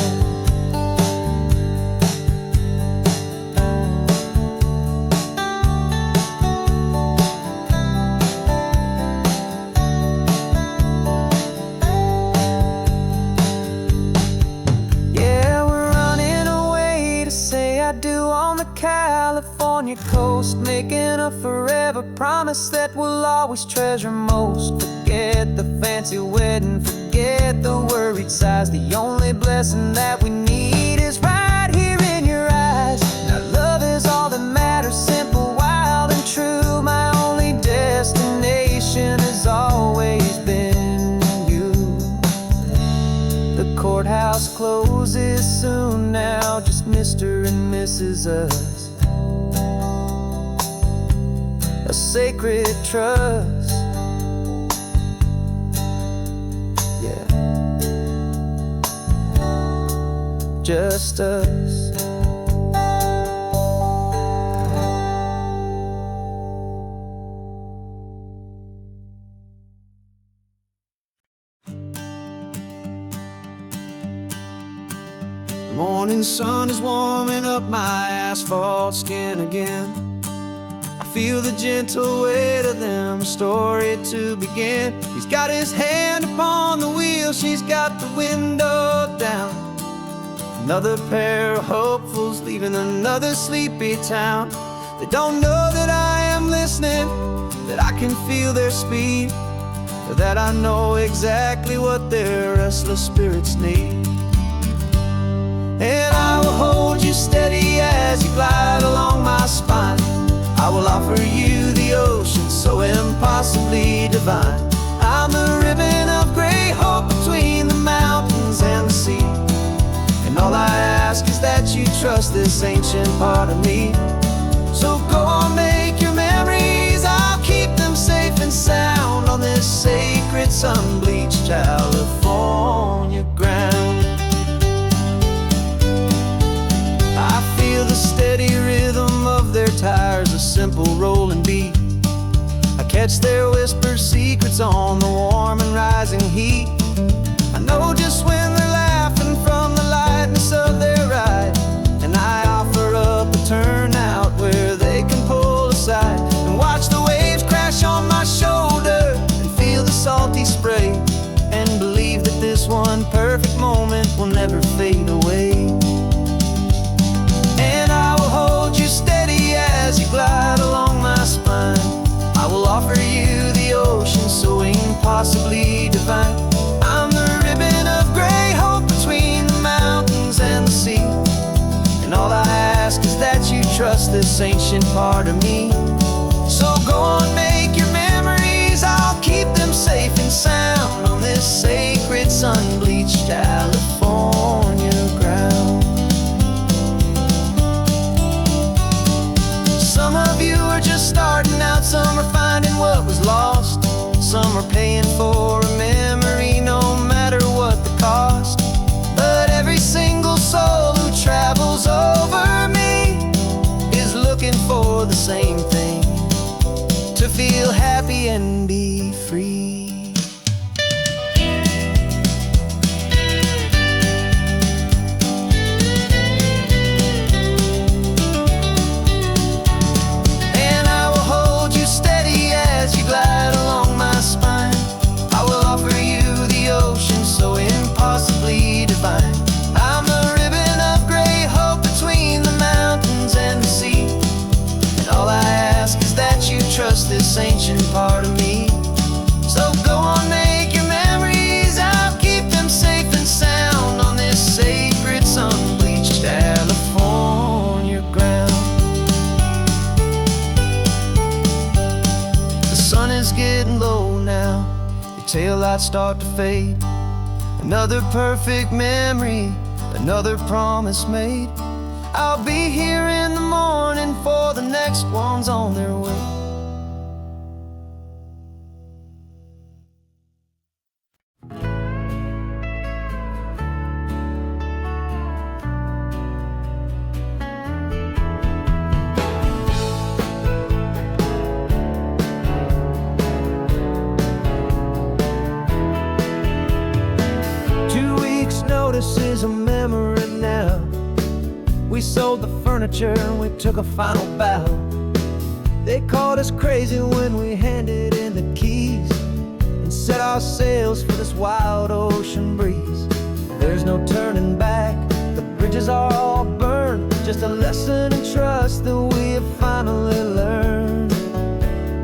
Yeah, we're running away to say I do on the California coast, making a forever promise that we'll always treasure most. Forget the fancy wedding, forget the worried sighs. The only blessing that we need is right here in your eyes. Now love is all that matters, simple, wild and true. My only destination has always been you. The courthouse closes soon now, just Mr. and Mrs. Us. A sacred trust. Yeah, just us. The morning sun is warming up my asphalt skin again. I feel the gentle weight of them, story to begin. He's got his hand upon the wheel, she's got the window down. Another pair of hopefuls leaving another sleepy town. They don't know that I am listening, that I can feel their speed, or that I know exactly what their restless spirits need. And I will hold you steady as you glide along my spine. I will offer you the ocean so impossibly divine. I'm the ribbon of gray hope between the mountains and the sea. And all I ask is that you trust this ancient part of me. So go on, make your memories, I'll keep them safe and sound on this sacred sun-bleached California ground. I feel the steady rhythm of their tires, a simple rolling beat. I catch their whispered secrets on the warm and rising heat. I know just when they're laughing from the lightness of their ride, and I offer up a turnout where they can pull aside and watch the waves crash on my shoulder and feel the salty spray, and believe that this one perfect moment will never fade away. And I will hold you steady as you glide along my spine. I will offer you the ocean so impossibly divine. I'm the ribbon of gray hope between the mountains and the sea. And all I ask is that you trust this ancient part of me. So go on, make your memories, I'll keep them safe and sound on this sacred sun-bleached California ground. Some of you are just starting out, some are finding what was lost, some are paying for a memory no matter what the cost. But every single soul who travels over me is looking for the same thing, to feel happy and be free. Glide along my spine. I will offer you the ocean so impossibly divine. I'm the ribbon of gray hope between the mountains and the sea. And all I ask is that you trust this ancient part of me. So go on, make your memories, I'll keep them safe and sound on this sacred sun-bleached California ground. The sun is getting low now, your taillights start to fade. Another perfect memory, another promise made. I'll be here in the morning for the next ones on their way. notice is a memory now. We sold the furniture and we took a final bow. They called us crazy when we handed in the keys and set our sails for this wild ocean breeze. There's no turning back, the bridges are all burned. Just a lesson in trust that we have finally learned.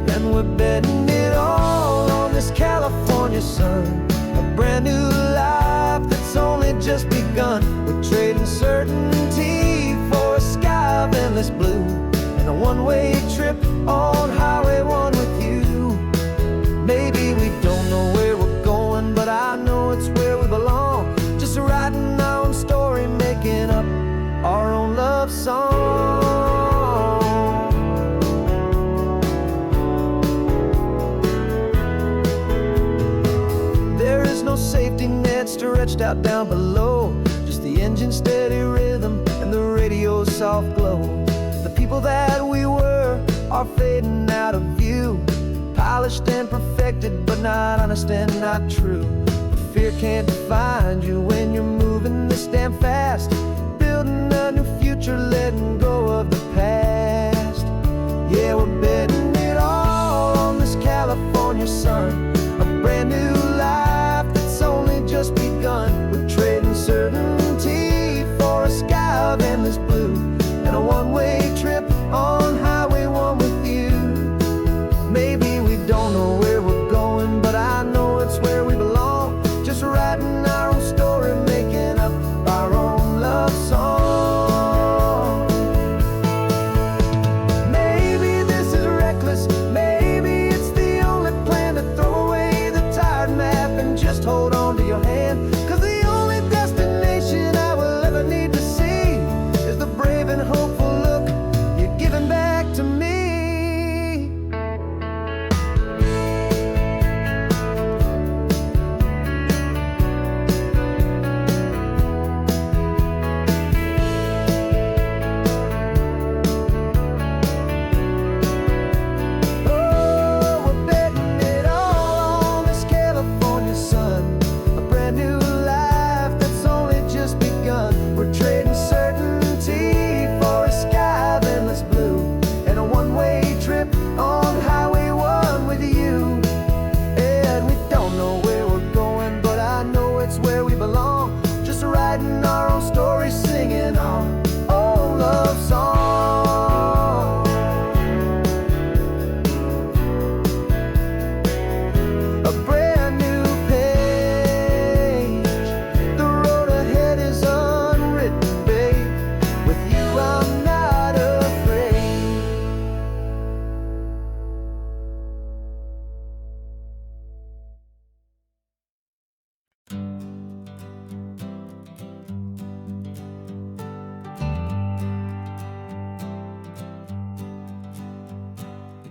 And we're betting it all on this California sun, a brand new life that's only just begun. We're trading certainty for a sky of endless blue, and a one-way trip on Highway 1 with you. Maybe we don't know where we're going, but I know it's where we belong. Just writing our own story, making up our own love song. There is no safety net stretched out down below, just the engine's steady rhythm and the radio's soft glow. The people that we were are fading out of view, polished and perfected, but not honest and not true. Fear can't define you when you're moving this damn fast, building a new future, letting go of the past. Yeah, we're betting it all on this California sun, a brand new life that's only just begun. We're trading certainty for a sky of endless blue, and a one-way trip on Highway 1 with you. Maybe we don't know where we're going, but I know it's where we belong. Just writing our own story, making up our own love song. Maybe this is reckless, maybe it's the only plan to throw away the tired map and just hold on to your hand. 'Cause the only destination I will ever need to see is the brave and hopeful look you're giving back to me. Oh, we're betting it all on this California sun, a brand new life that's only just begun. We're trading certainty for a sky of endless blue, and a one-way trip on Highway 1 with you. And we don't know where we're going, but I know it's where we belong. Just writing our own story, singing our own love song. A brand new page, the road ahead is unwritten, babe. With you I'm not afraid.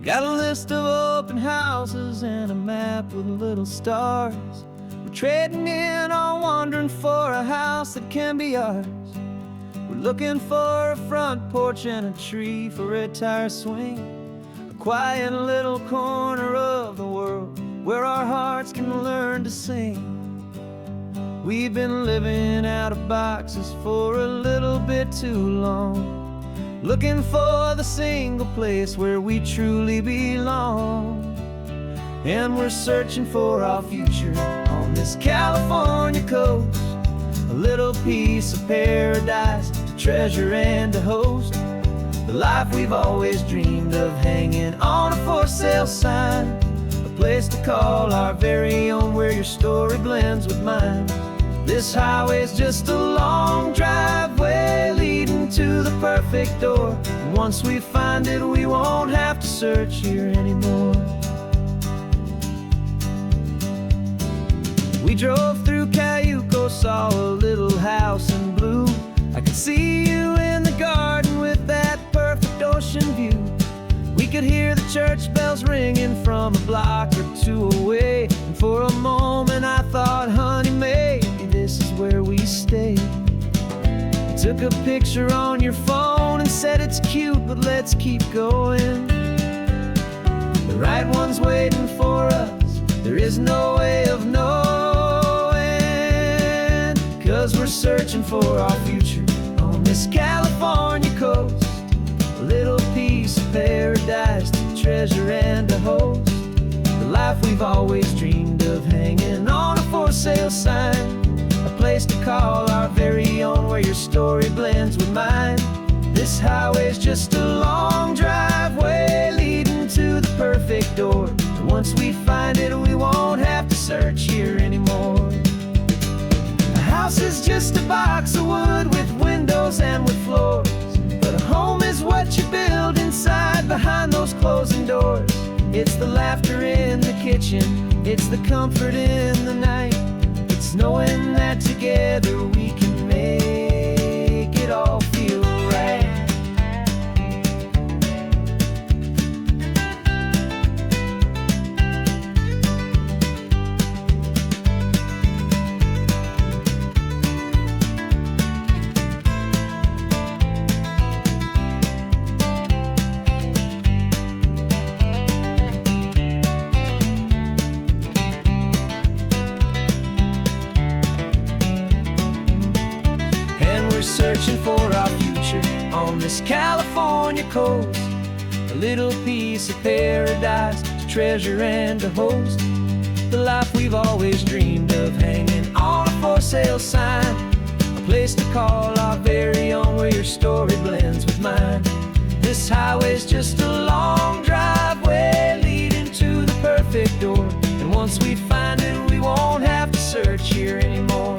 Got a list of open houses and a map with little stars. We're trading in our wandering for a house that can be ours. We're looking for a front porch and a tree for a tire swing, a quiet little corner of the world where our hearts can learn to sing. We've been living out of boxes for a little bit too long, looking for the single place where we truly belong. And we're searching for our future on this California coast, a little piece of paradise to treasure and to host, the life we've always dreamed of, hanging on a for sale sign, a place to call our very own, where your story blends with mine. This highway's just a long driveway leading to the perfect door, and once we find it we won't have to search here anymore. We drove through Cayuco, saw a little house in blue. I could see you in the garden with that perfect ocean view. We could hear the church bells ringing from a block or two away, and for a moment I thought, honey, maybe this is where we stay. You took a picture on your phone and said it's cute, but let's keep going. The right one's waiting for us, there is no way of knowing, 'cause 'cause we're searching for our future on this California coast. A little piece of paradise to treasure and to host. The life we've always dreamed of, hanging on a for sale sign. A place to call our very own, where your story blends with mine. This highway's just a long driveway leading to the perfect door. And once we find it, we won't have to search here anymore. A house is just a box of wood with windows and with floors. But a home is what you build inside, behind those closing doors. It's the laughter in the kitchen, it's the comfort in the night. It's knowing that together we can make it all feel right. We're searching for our future on this California coast. A little piece of paradise to treasure and to host. The life we've always dreamed of, hanging on a for sale sign. A place to call our very own, where your story blends with mine. This highway's just a long driveway leading to the perfect door. And once we find it, we won't have to search here anymore.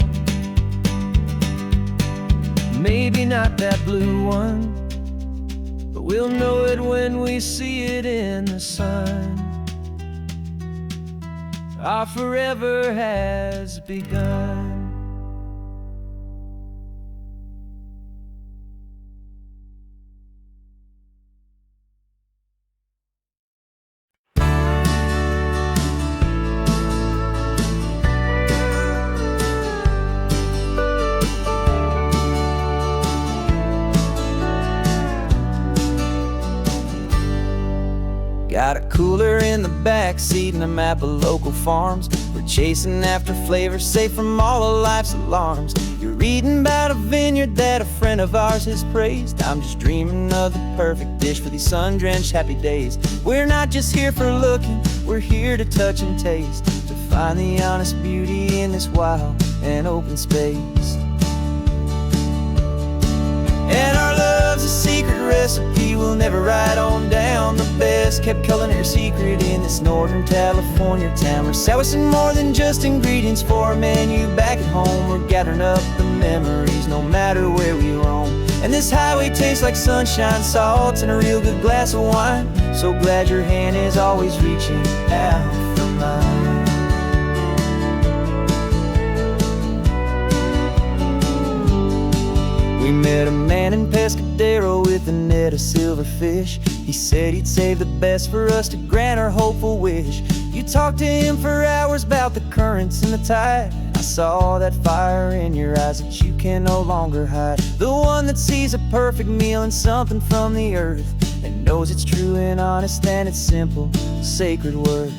Maybe not that blue one, but we'll know it when we see it in the sun. Our forever has begun. Got a cooler in the back seat and a map of local farms. We're chasing after flavors safe from all of life's alarms. You're reading about a vineyard that a friend of ours has praised. I'm just dreaming of the perfect dish for these sun-drenched happy days. We're not just here for looking, we're here to touch and taste, to find the honest beauty in this wild and open space. And our love's a secret recipe we'll never write on down. The best kept culinary secret in this Northern California town. We're selling more than just ingredients for a menu back at home. We're gathering up the memories no matter where we roam. And this highway tastes like sunshine, salt, and a real good glass of wine. So glad your hand is always reaching out for mine. We met a man in Pescadero with a net of silverfish. He said he'd save the best for us to grant our hopeful wish. You talked to him for hours about the currents and the tide. I saw that fire in your eyes that you can no longer hide. The one that sees a perfect meal in something from the earth, and knows it's true and honest and it's simple, sacred worth.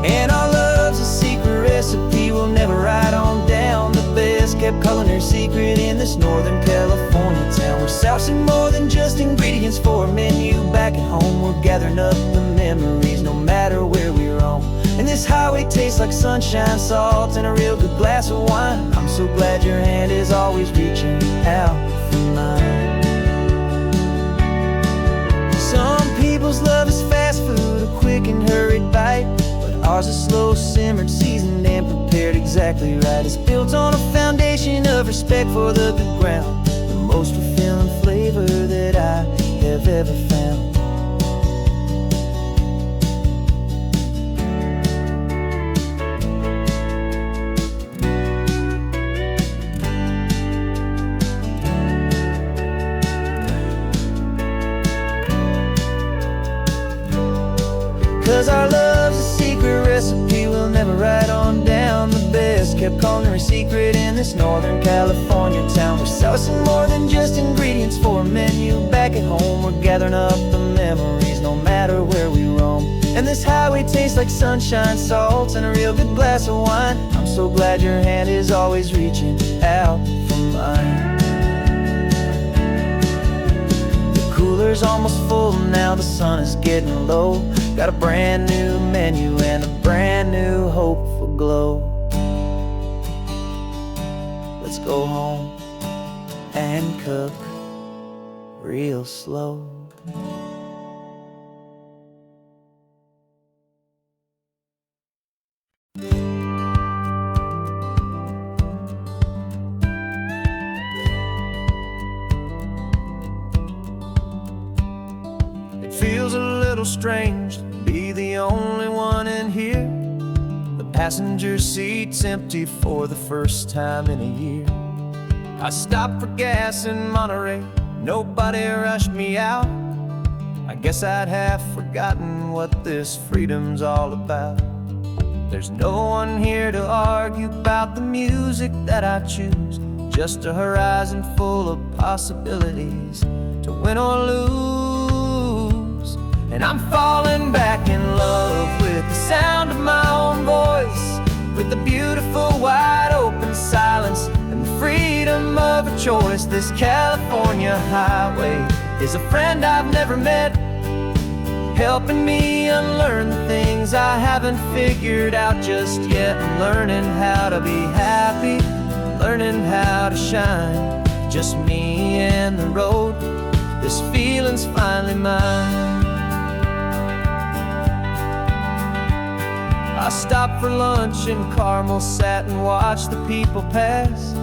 And our love's a secret recipe we'll never write on down. The best kept culinary secret in this Northern California town. We're sourcing more than just ingredients for a menu back at home. We're gathering up the memories no matter where we roam. And this highway tastes like sunshine, salt, and a real good glass of wine. I'm so glad your hand is always reaching out for mine. Some people's love is fast food, a quick and hurried bite. Ours is slow simmered, seasoned, and prepared exactly right. It's built on a foundation of respect for the good ground. The most fulfilling flavor that I have ever found. 'Cause our love's a secret recipe we'll never write on down. The best kept culinary secret in this Northern California town. We're sourcing more than just ingredients for a menu back at home. We're gathering up the memories no matter where we roam. And this highway tastes like sunshine, salt, and a real good glass of wine. I'm so glad your hand is always reaching out for mine. The cooler's almost full now, the sun is getting low. Got a brand new menu and a brand new hopeful glow. Let's go home and cook real slow. It feels a little strange to be the only one in here. The passenger seat's empty for the first time in a year. I stopped for gas in Monterey, nobody rushed me out. I guess I'd have forgotten what this freedom's all about. There's no one here to argue about the music that I choose, just a horizon full of possibilities to win or lose. And I'm falling back in love with the sound of my own voice, with the beautiful wide open silence and the freedom of a choice. This California highway is a friend I've never met, helping me unlearn the things I haven't figured out just yet. I'm learning how to be happy, learning how to shine, just me and the road. This feeling's finally mine. I stopped for lunch in Carmel, sat and watched the people pass.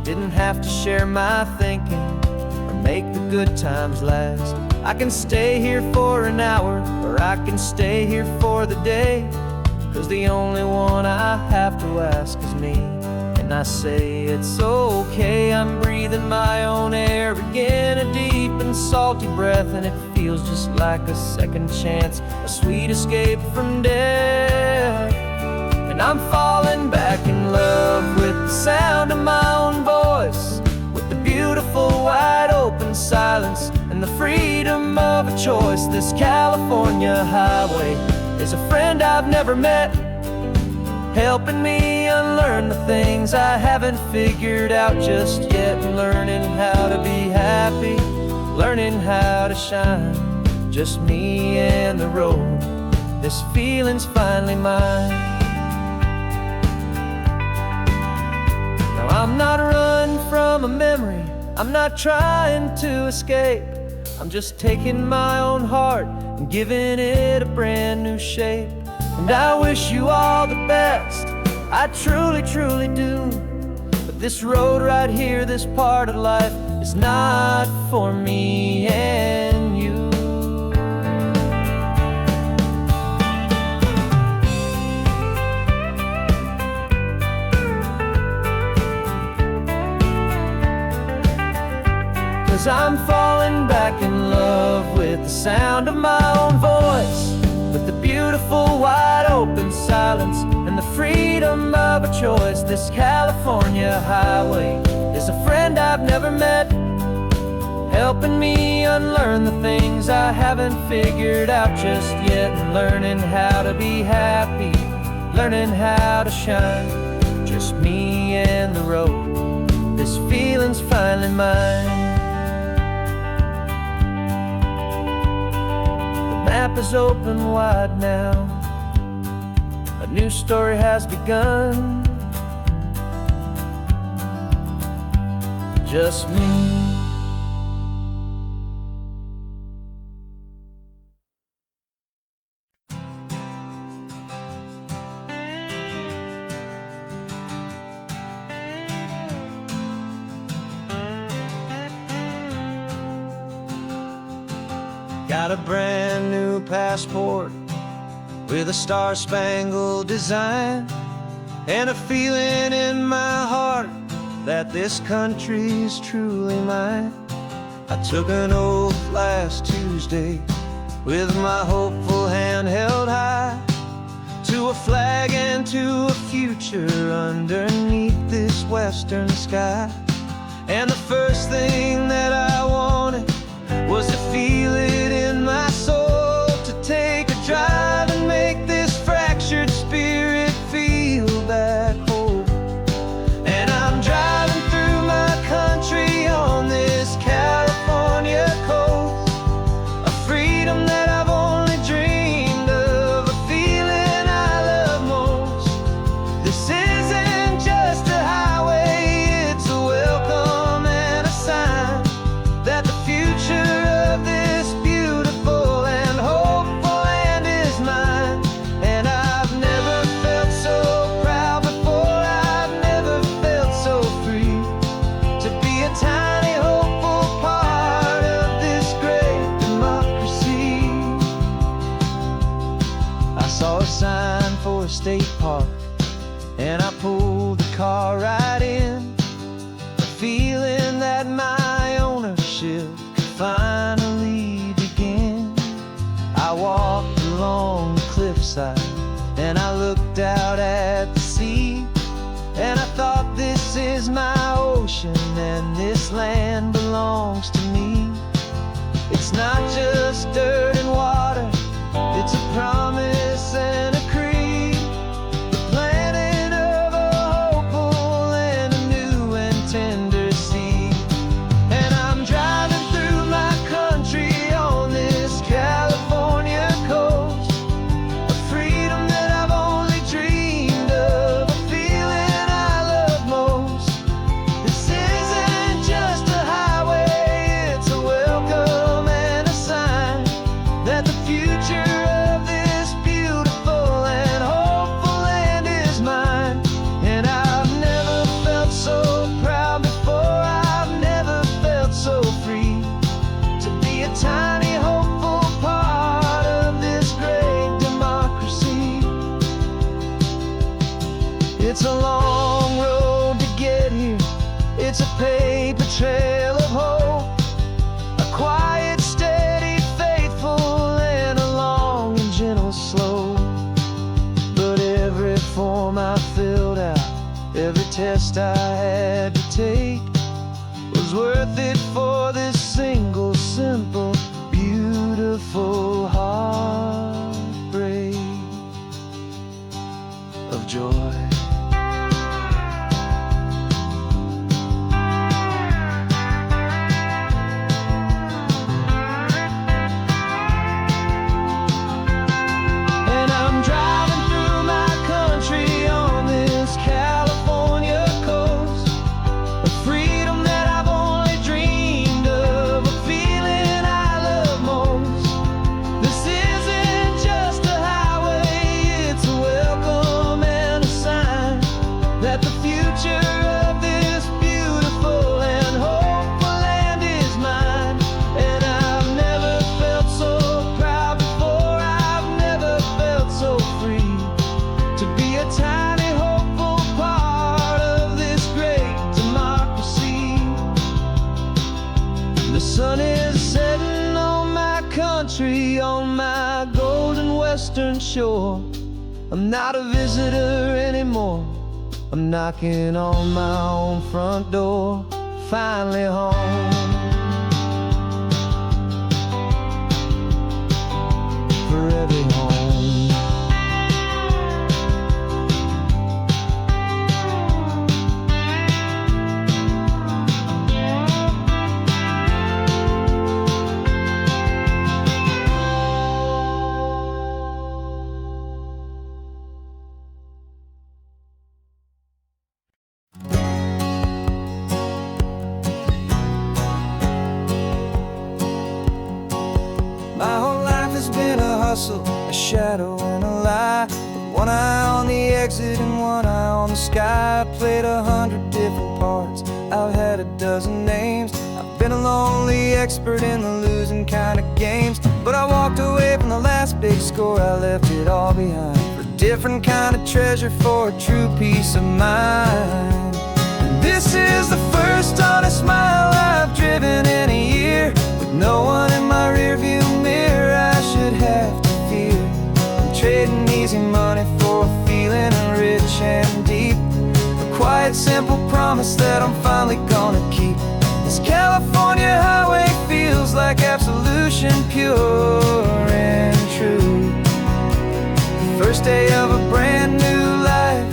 Didn't have to share my thinking or make the good times last. I can stay here for an hour, or I can stay here for the day, 'cause the only one I have to ask is me. And I say it's okay, I'm breathing my own air again, a deep and salty breath, and it feels just like a second chance, a sweet escape from death. And I'm falling back in love with the sound of my own voice, with the beautiful wide open silence and the freedom of a choice. This California highway is a friend I've never met, helping me unlearn the things I haven't figured out just yet. Learning how to be happy, learning how to shine, just me and the road. This feeling's finally mine. Now I'm not running from a memory, I'm not trying to escape. I'm just taking my own heart and giving it a brand new shape. And I wish you all the best, I truly, truly do. But this road right here, this part of life, is not for me and you. Cause I'm falling back in love with the sound of my own voice, with the beautiful wide open silence and the freedom of a choice. This California highway is a friend I've never met, helping me unlearn the things I haven't figured out just yet. And learning how to be happy, learning how to shine, just me and the road. This feeling's finally mine. The map is open wide now, a new story has begun, just me. Got a brand new passport with a star-spangled design, and a feeling in my heart that this country's truly mine. I took an oath last Tuesday with my hopeful hand held high, to a flag and to a future underneath this western sky. And the first thing that I wanted was to feel it in my soul, to take a drive and make this fractured spirit feel back whole. pulled the car right in, a feeling that my ownership could finally begin. I walked along the cliffside and I looked out at the sea, and I thought, this is my ocean and this land belongs to me. It's not just dirt and water, it's a promise and a creed, the planting of a hopeful and a new and tender seed. And I'm driving through my country on this California coast, a freedom that I've only dreamed of, a feeling I love most. This isn't just a highway, it's a welcome and a sign that the future of this beautiful and hopeful land is mine. And I've never felt so proud before, I've never felt so free to be a tiny hopeful part of this great democracy. It's a long road to get here, it's a paper trail of hope, a quiet, steady, faithful, and a long and gentle slope. But every form I filled out, every test I had to take, was worth it for this single, simple, beautiful heartbreak of joy. And I'm driving through my country on this California coast, a freedom that I've only dreamed of, a feeling I love most. This isn't just a highway, it's a welcome and a sign that the future of this beautiful and hopeful land is mine. And I've never felt so proud before, I've never felt so free to be a tiny hopeful part of this great democracy. The sun is setting on my country, on my golden western shore. I'm not a visitor anymore, I'm knocking on my own front door, finally home. For every home. My whole life has been a hustle, a shadow and a lie, with one eye on the exit and one eye on the sky. I played 100 different parts, I've had a dozen names, I've been a lonely expert in the losing kind of games. But I walked away from the last big score, I left it all behind for a different kind of treasure, for a true peace of mind. And this is the first honest mile I've driven in a year, with no one in my rearview mirror I should have to fear. I'm trading easy money for a feeling rich and deep, a quiet, simple promise that I'm finally gonna keep. This California highway feels like absolution, pure and true. The first day of a brand new life,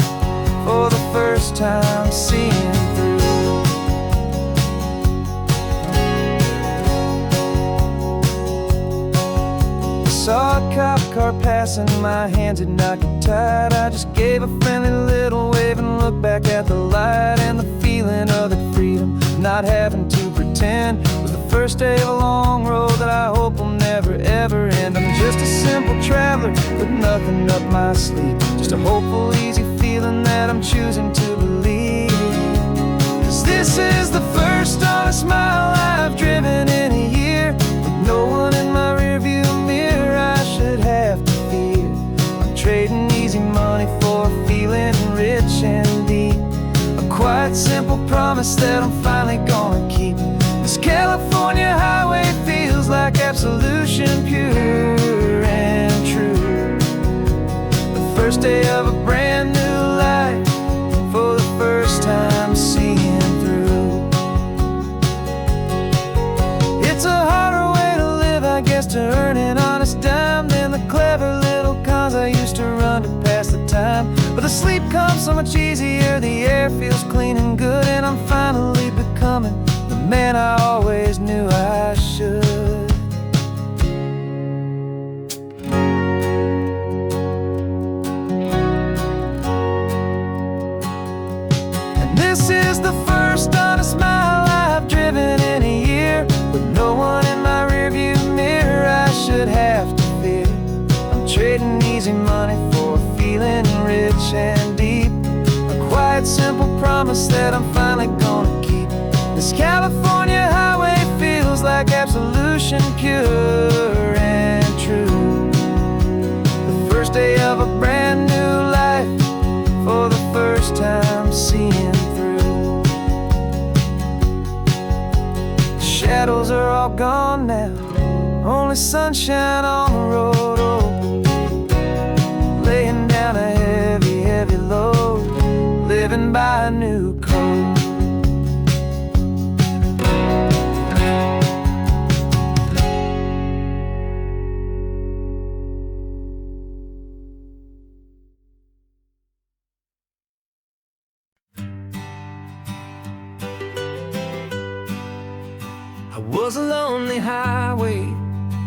for the first time seeing through. Saw a cop car passing, my hands had not get tied. I just gave a friendly little wave and looked back at the light. And the feeling of the freedom, not having to pretend, was the first day of a long road that I hope will never ever end. I'm just a simple traveler with nothing up my sleeve, just a hopeful, easy feeling that I'm choosing to believe. 'Cause this is the first honest mile I've driven in a year, with no one in my rearview mirror I should have to fear. I'm trading easy money for a feeling rich and promise that I'm finally gonna keep. This California highway feels like absolution, pure and true. The first day of a brand new life, for the first time seeing through. It's a harder way to live, I guess, to earn an honest dime than the clever little cons I used to run to pass the time. But the sleep comes so much easier, the air feels clean and good, and I'm finally becoming the man I always knew I should. And this is the first honest mile I've driven in a year, with no one in my rearview mirror I should have to fear. I'm trading easy money for a feeling rich and deep, a quiet, simple promise that I'm finally gonna keep. This California highway feels like absolution, pure and true. The first day of a brand new life, for the first time seeing through. The shadows are all gone now, only sunshine on the road. Oh, laying down a heavy, heavy load, living by a new code. I was a lonely highway,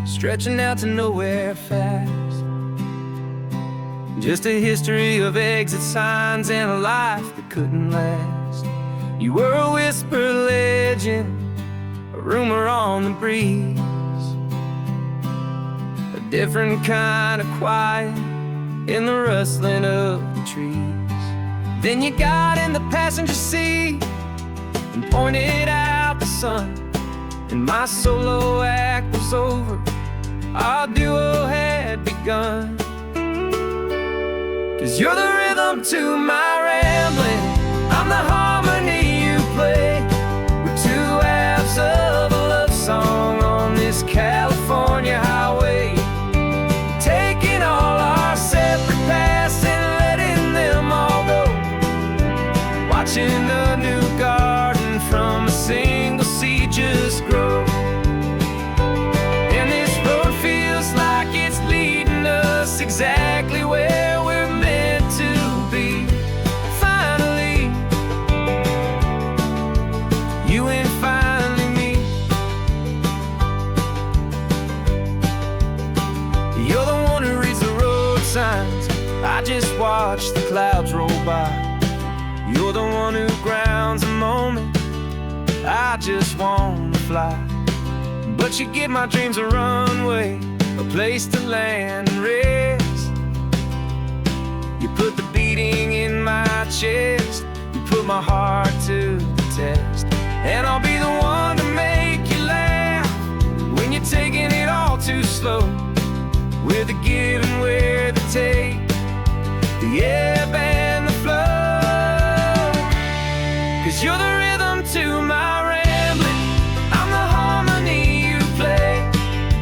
stretching out to nowhere fast. Just a history of exit signs and a life that couldn't last. You were a whisper legend, a rumor on the breeze, a different kind of quiet in the rustling of the trees. Then you got in the passenger seat and pointed out the sun, and my solo act was over, our duo had begun. 'Cause you're the rhythm to my rambling, I'm the harmony you play. We're two halves of a love song on this California highway, taking all our separate paths and letting them all go, watching the new garden from a single seed just grow. And this road feels like it's leading us exactly where we're meant to be. Finally, you and finally me. You're the one who reads the road signs, I just watch the clouds roll by. You're the one who grounds a moment, I just wanna fly. But you give my dreams a runway, a place to land and rest. You put the beating in my chest, you put my heart to the test. And I'll be the one to make you laugh when you're taking it all too slow. We're the give and we're the take, the ebb and the flow. 'Cause you're the rhythm to my rambling, I'm the harmony you play.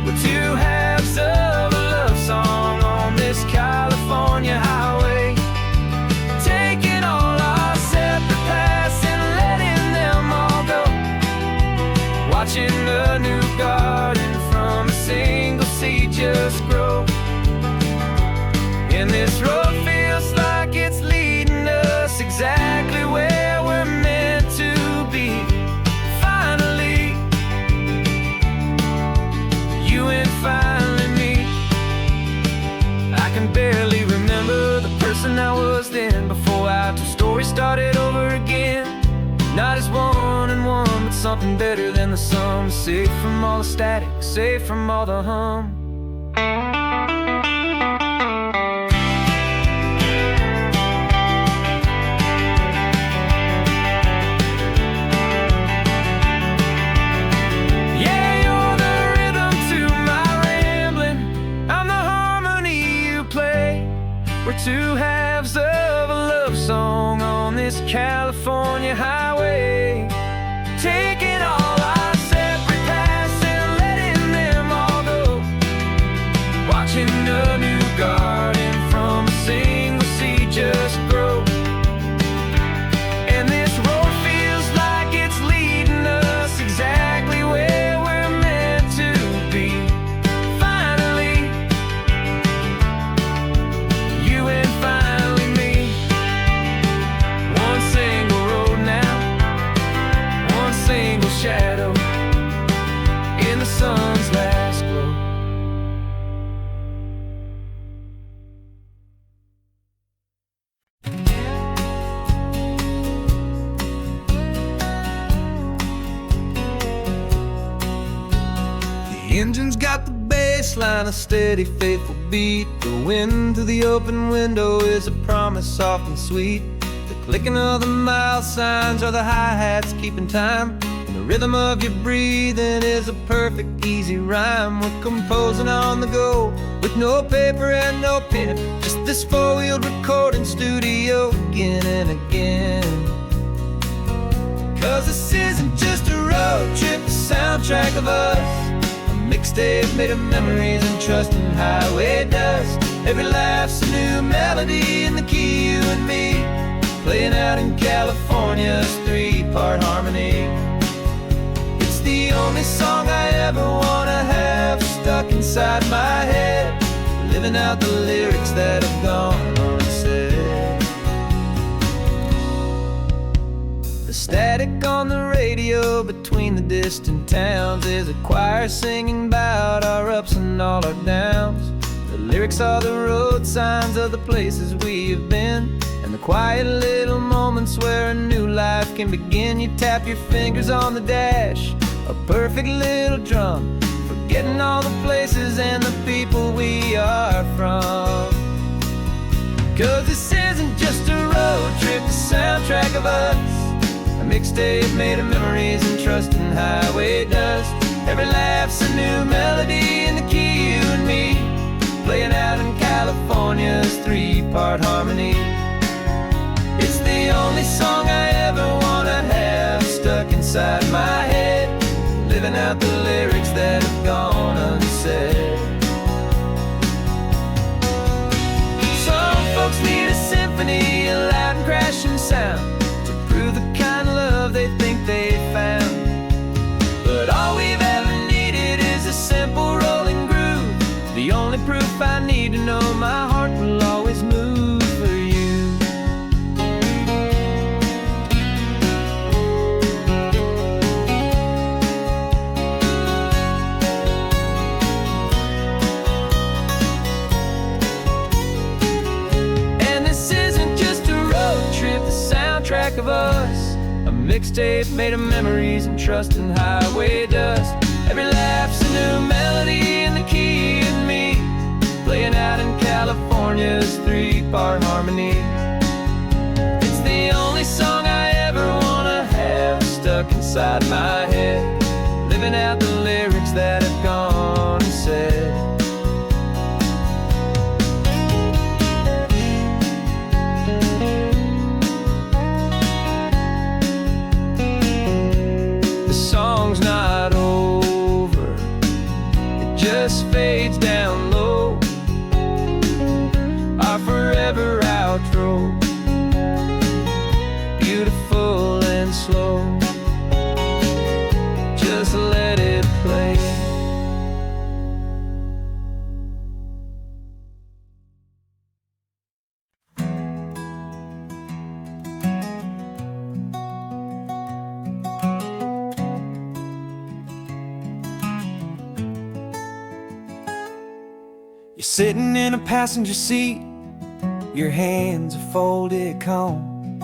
We're two halves of a love song on this California highway, taking all our separate paths and letting them all go, watching the new garden from a single seed just grow. And this road feels like it's leading us exactly where we're meant to be. Finally, you and finally me. I can barely remember the person I was then, before our two stories started over again. Not as one and one, but something better than the sum. Safe from all the static, safe from all the hum. We're two halves of a love song on this California highway. taking all our separate paths and letting them all go. Watching a new garden from a single seed just grow. And this road feels like it's leading us exactly where we're meant to be. Finally, you and finally me. One single road now, one single shadow in the sun's last glow. The engine's got the bass line, a steady, faithful beat. The wind through the open window is a promise soft and sweet. The clicking of the mile signs are the hi-hats keeping time. And the rhythm of your breathing is a perfect, easy rhyme. We're composing on the go with no paper and no pen. Just this four-wheeled recording studio again and again. 'Cause this isn't just a road trip, the soundtrack of us. Mixtape made of memories and trust in highway dust. Every laugh's a new melody in the key, you and me, playing out in California's three-part harmony. It's the only song I ever wanna have stuck inside my head, living out the lyrics that have gone unsaid. The static on the radio between the distant towns is a choir singing about our ups and all our downs. The lyrics are the road signs of the places we have been, and the quiet little moments where a new life can begin. You tap your fingers on the dash, a perfect little drum, forgetting all the places and the people we are from. 'Cause this isn't just a road trip, the soundtrack of us. A mixtape made of memories and trust in highway dust. Every laugh's a new melody in the key, you and me, playing out in California's three-part harmony. It's the only song I ever wanna have stuck inside my head, living out the lyrics that have gone unsaid. Some folks need a symphony, a loud and crashing sound, to prove the kind of love they think they found. But all we've ever needed is a simple rolling groove, the only proof I need to know my heart will always move for you. And this isn't just a road trip, the soundtrack of us. A mixtape made of memories and trust in highway dust. Every laugh's a new melody in the key and me, playing out in California's three-part harmony. It's the only song I ever wanna have stuck inside my head, living out the lyrics that have gone unsaid. Song's not over, it just fades down low, our forever outro, beautiful and slow. Just let it play. You're sitting in a passenger seat, your hands are folded calm.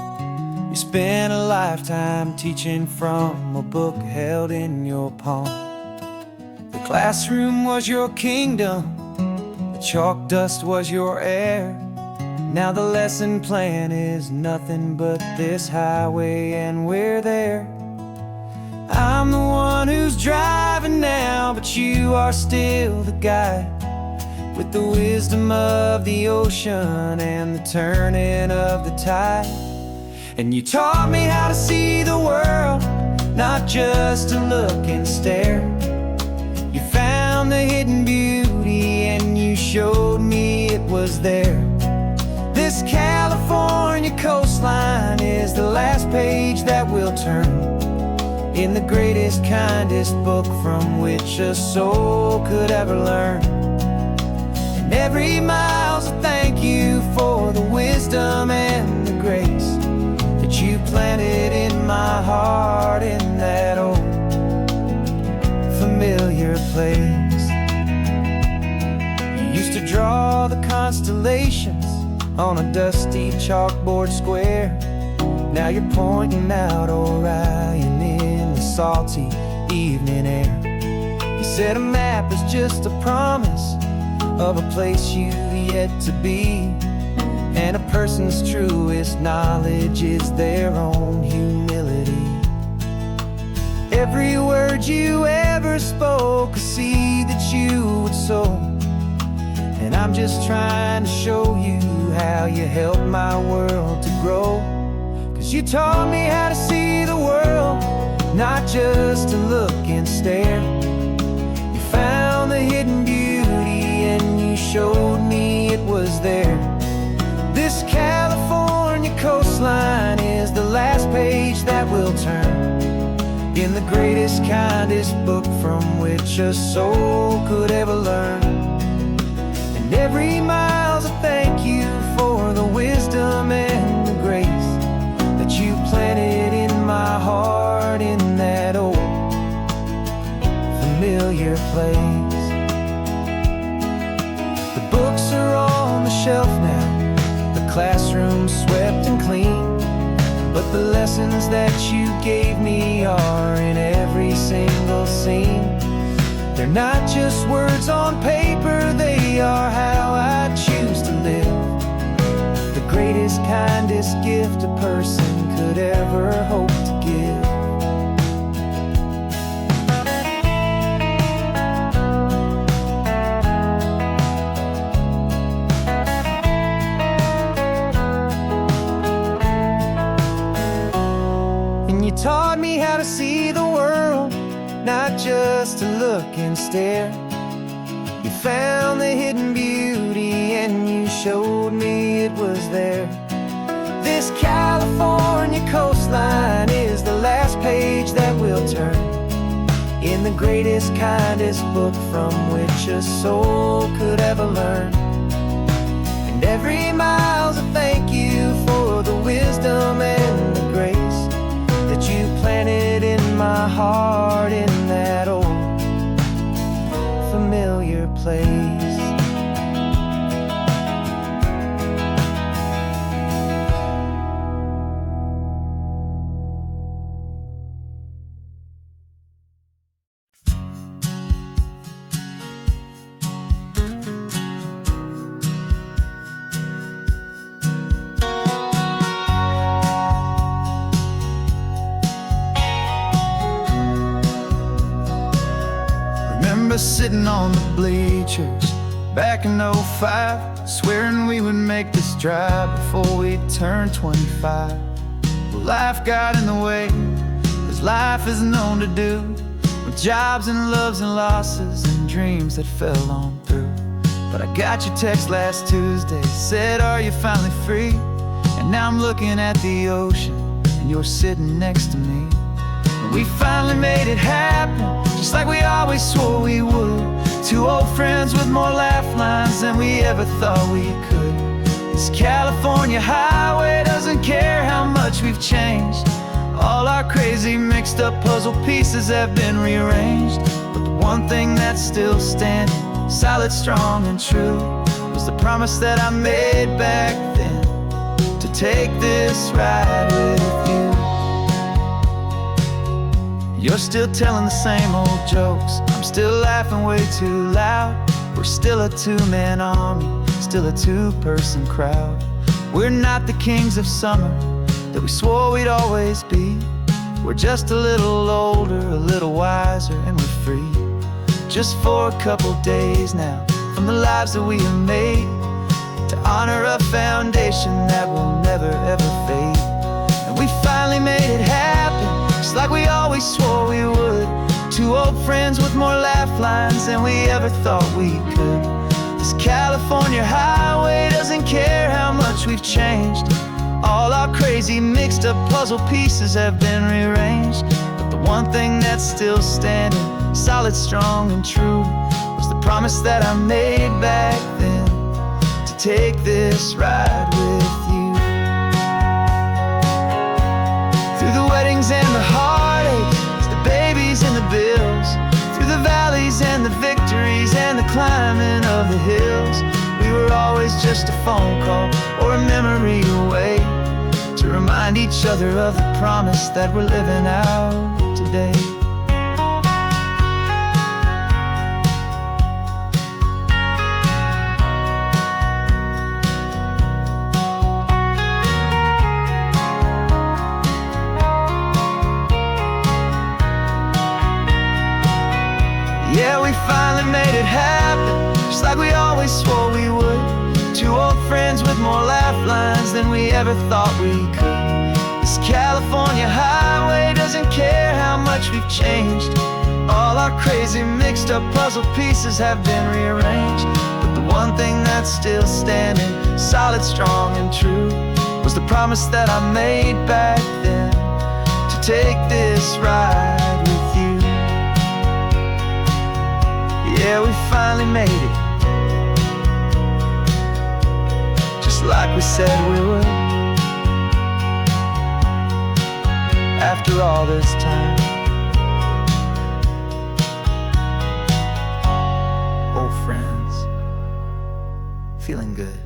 You spent a lifetime teaching from a book held in your palm. The classroom was your kingdom, the chalk dust was your air. Now the lesson plan is nothing but this highway and we're there. I'm the one who's driving now, but you are still the guide, with the wisdom of the ocean and the turning of the tide. And you taught me how to see the world not just to look and stare. You found the hidden beauty and you showed me it was there. This California coastline is the last page that we'll turn in the greatest, kindest book from which a soul could ever learn. And every mile's a thank you for the wisdom and the grace that you planted in my heart in that old familiar place. You used to draw the constellations on a dusty chalkboard square. Now you're pointing out Orion in the salty evening air. You said a map is just a promise of a place you've yet to be, and a person's truest knowledge is their own humility. Every word you ever spoke, a seed that you would sow, and I'm just trying to show you how you helped my world to grow. 'Cause you taught me how to see the world, not just to look and stare. You found the hidden beauty and you showed me it was there. This California coastline is the last page that we'll turn in the greatest, kindest book from which a soul could ever learn. And every mile's a thank you for the wisdom and the grace that you planted in my heart in that old familiar place. The books are on the shelf now, the classroom swept and clean, but the lessons that you gave me are in every single scene. They're not just words on paper, they are how I choose to live. The greatest, kindest gift a person could ever hope to give. And you taught me how to see the world, not just to look and stare. You found the hidden beauty and you showed me it was there. This California coastline is the last page that we'll turn in the greatest, kindest book from which a soul could ever learn. And every mile's a thank you for the wisdom and the grace that you planted in my heart in that old familiar place. Remember sitting on the bleachers back in '05, swearing we would make this drive before we turned 25. Well, life got in the way, as life is known to do, with jobs and loves and losses and dreams that fell on through. But I got your text last Tuesday, said, are you finally free? And now I'm looking at the ocean and you're sitting next to me. And we finally made it happen, just like we always swore we would. Two old friends with more laugh lines than we ever thought we could. This California highway doesn't care how much we've changed. All our crazy mixed up puzzle pieces have been rearranged. But the one thing that's still standing, solid, strong and true, was the promise that I made back then, to take this ride with you. You're still telling the same old jokes, I'm still laughing way too loud. We're still a two-man army, still a two-person crowd. We're not the kings of summer that we swore we'd always be. We're just a little older, a little wiser, and we're free. Just for a couple days now, from the lives that we have made, to honor a foundation that will never ever fade. And we finally made it happen, just like we always Two old friends with more laugh lines than we ever thought we could. This California highway doesn't care how much we've changed. All our crazy mixed up puzzle pieces have been rearranged. But the one thing that's still standing, solid, strong, and true, was the promise that I made back then, to take this ride with you. Through the weddings and the heartaches, the babies and the bills, through the valleys and the victories and the climbing of the hills, we were always just a phone call or a memory away, to remind each other of the promise that we're living out today. Yeah, we finally made it happen, just like we always swore we would. Two old friends with more laugh lines than we ever thought we could. This California highway doesn't care how much we've changed. All our crazy mixed up puzzle pieces have been rearranged. But the one thing that's still standing, solid, strong, and true, was the promise that I made back then, to take this ride with you. Yeah, we finally made it, just like we said we would. After all this time, old friends, feeling good.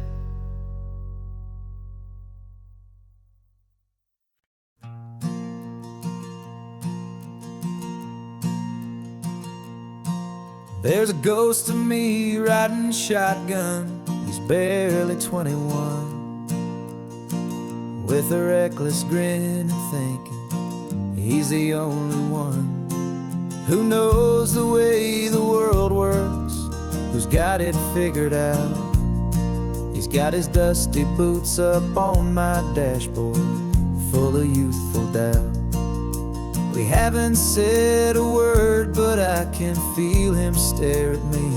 There's a ghost of me riding shotgun. He's barely 21, with a reckless grin and thinking he's the only one who knows the way the world works, who's got it figured out. He's got his dusty boots up on my dashboard, full of youthful doubt. We haven't said a word, but I can feel him stare at me,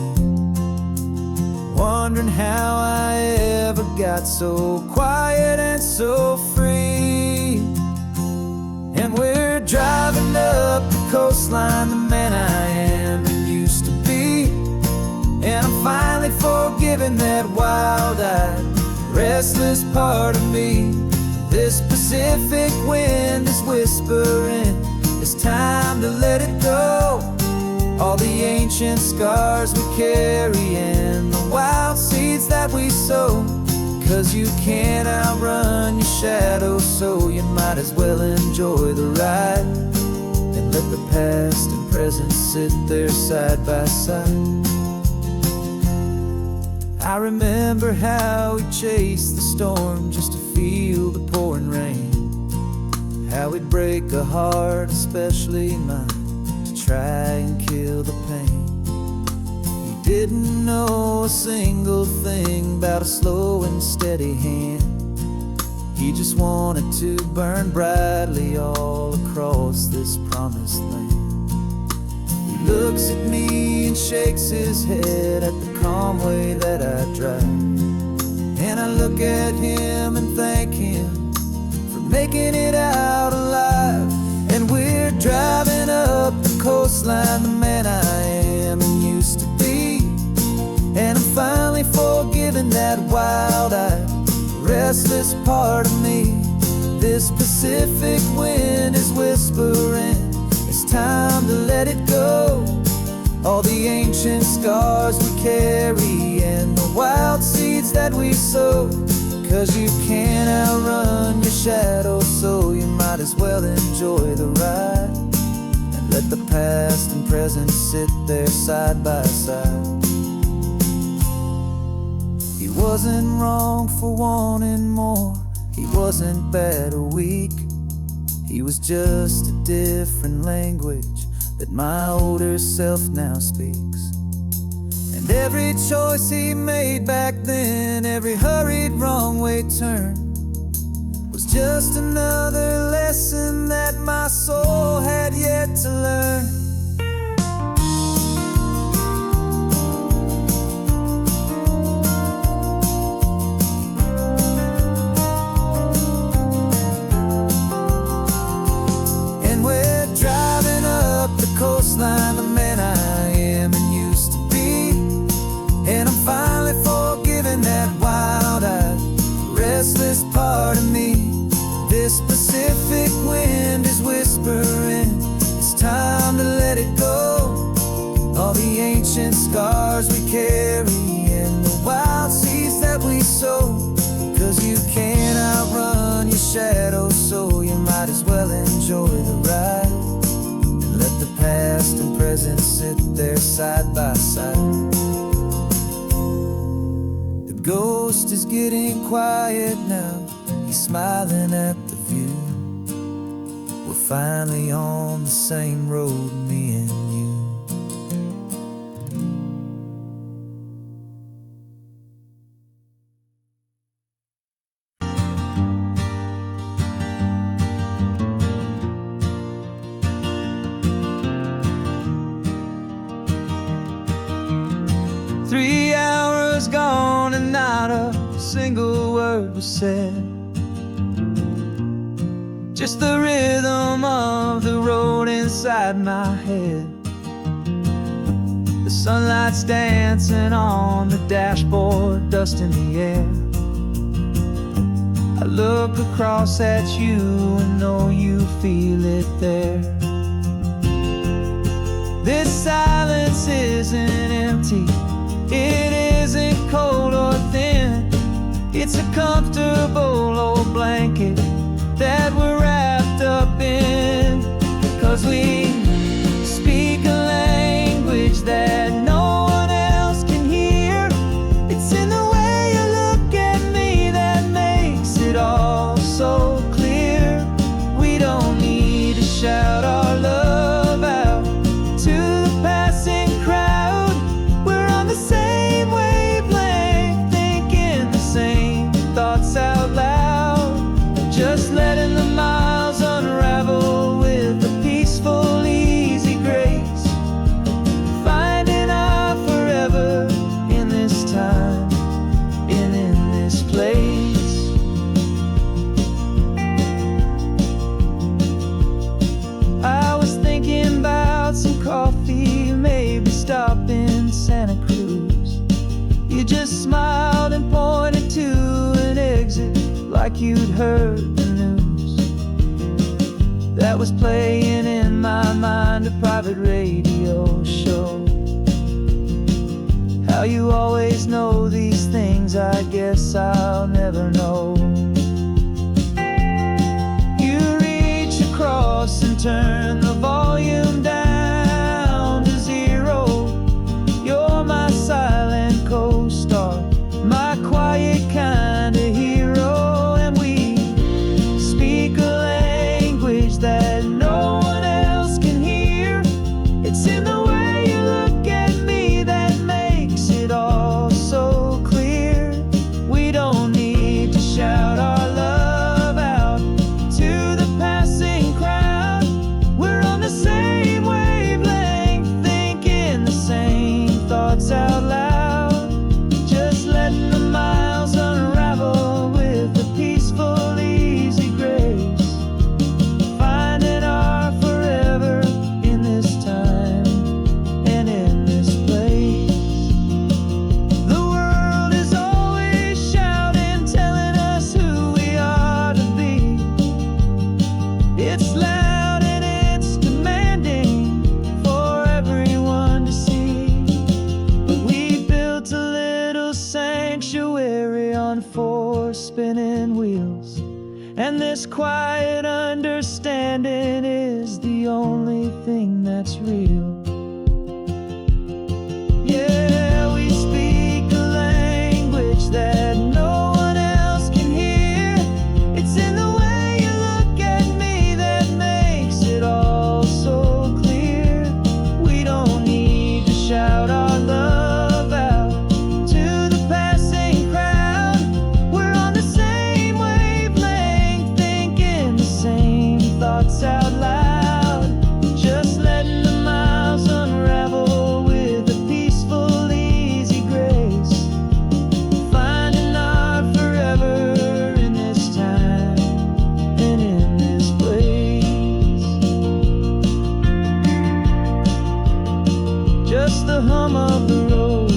wondering how I ever got so quiet and so free. And we're driving up the coastline, the man I am and used to be. And I'm finally forgiving that wild-eyed, restless part of me. This Pacific wind is whispering, it's time to let it go. All the ancient scars we carry and the wild seeds that we sow. 'Cause you can't outrun your shadow, so you might as well enjoy the ride, and let the past and present sit there side by side. I remember how we chased the storm just to feel the pouring rain, how we'd break a heart, especially mine, to try and kill the pain. He didn't know a single thing about a slow and steady hand. He just wanted to burn brightly all across this promised land. He looks at me and shakes his head at the calm way that I drive, and I look at him and thank him making it out alive. And we're driving up the coastline, the man I am and used to be. And I'm finally forgiving that wild-eyed, restless part of me. This Pacific wind is whispering, it's time to let it go. All the ancient scars we carry and the wild seeds that we sow. 'Cause you can't outrun your shadow, so you might as well enjoy the ride, and let the past and present sit there side by side. He wasn't wrong for wanting more, he wasn't bad or weak. He was just a different language that my older self now speaks. And every choice he made back then, every hurried wrong way turn, was just another lesson that my soul had yet to learn. carry and the wild seeds that we sow. 'Cause you can't outrun your shadow, so you might as well enjoy the ride and let the past and present sit there side by side. The ghost is getting quiet now, he's smiling at the view. We're finally on the same road, me and you. 3 hours gone and not a single word was said. Just the rhythm of the road inside my head. The sunlight's dancing on the dashboard, dust in the air. I look across at you and know you feel it there. This silence isn't empty, it isn't cold or thin. It's a comfortable old blanket that we're wrapped up in. 'Cause we speak a language that no one else can hear. It's in the way you look at me that makes it all so clear. We don't need to shout our love out to the passing crowd. We're on the same wavelength, thinking the same thoughts out loud. Just letting the miles unravel with a peaceful, easy grace. Finding our forever in this time and in this place. I was thinking about some coffee, maybe stop in Santa Cruz. You just smiled and pointed to an exit like you'd heard the news. That was playing in my mind, a private radio show. How you always know these things, I guess I'll never know. You reach across and turn the volume down to 0. You're my silent co-star, my quiet kind of hero. And we speak a language that no one else can hear. It's in the way you look at me that makes it all so clear. We don't need to shout our love out to the passing crowd. We're on the same wavelength, thinking the same thoughts out loud. Just letting the miles unravel with a peaceful, easy grace. Finding our forever in this time and in this place. The world is always shouting, telling us who we are to be. It's loud and it's demanding for everyone to see. But we built a little sanctuary on 4 spinning wheels, and this quiet understanding is the only thing that's real. Yeah, we speak a language that no one else can hear. It's in the way you look at me that makes it all so clear. We don't need to shout our love out to the passing crowd. We're on the same wavelength, thinking the same thoughts out loud. Just letting the miles unravel with a peaceful, easy grace. Finding our forever in this time and in this place. Just the hum of the road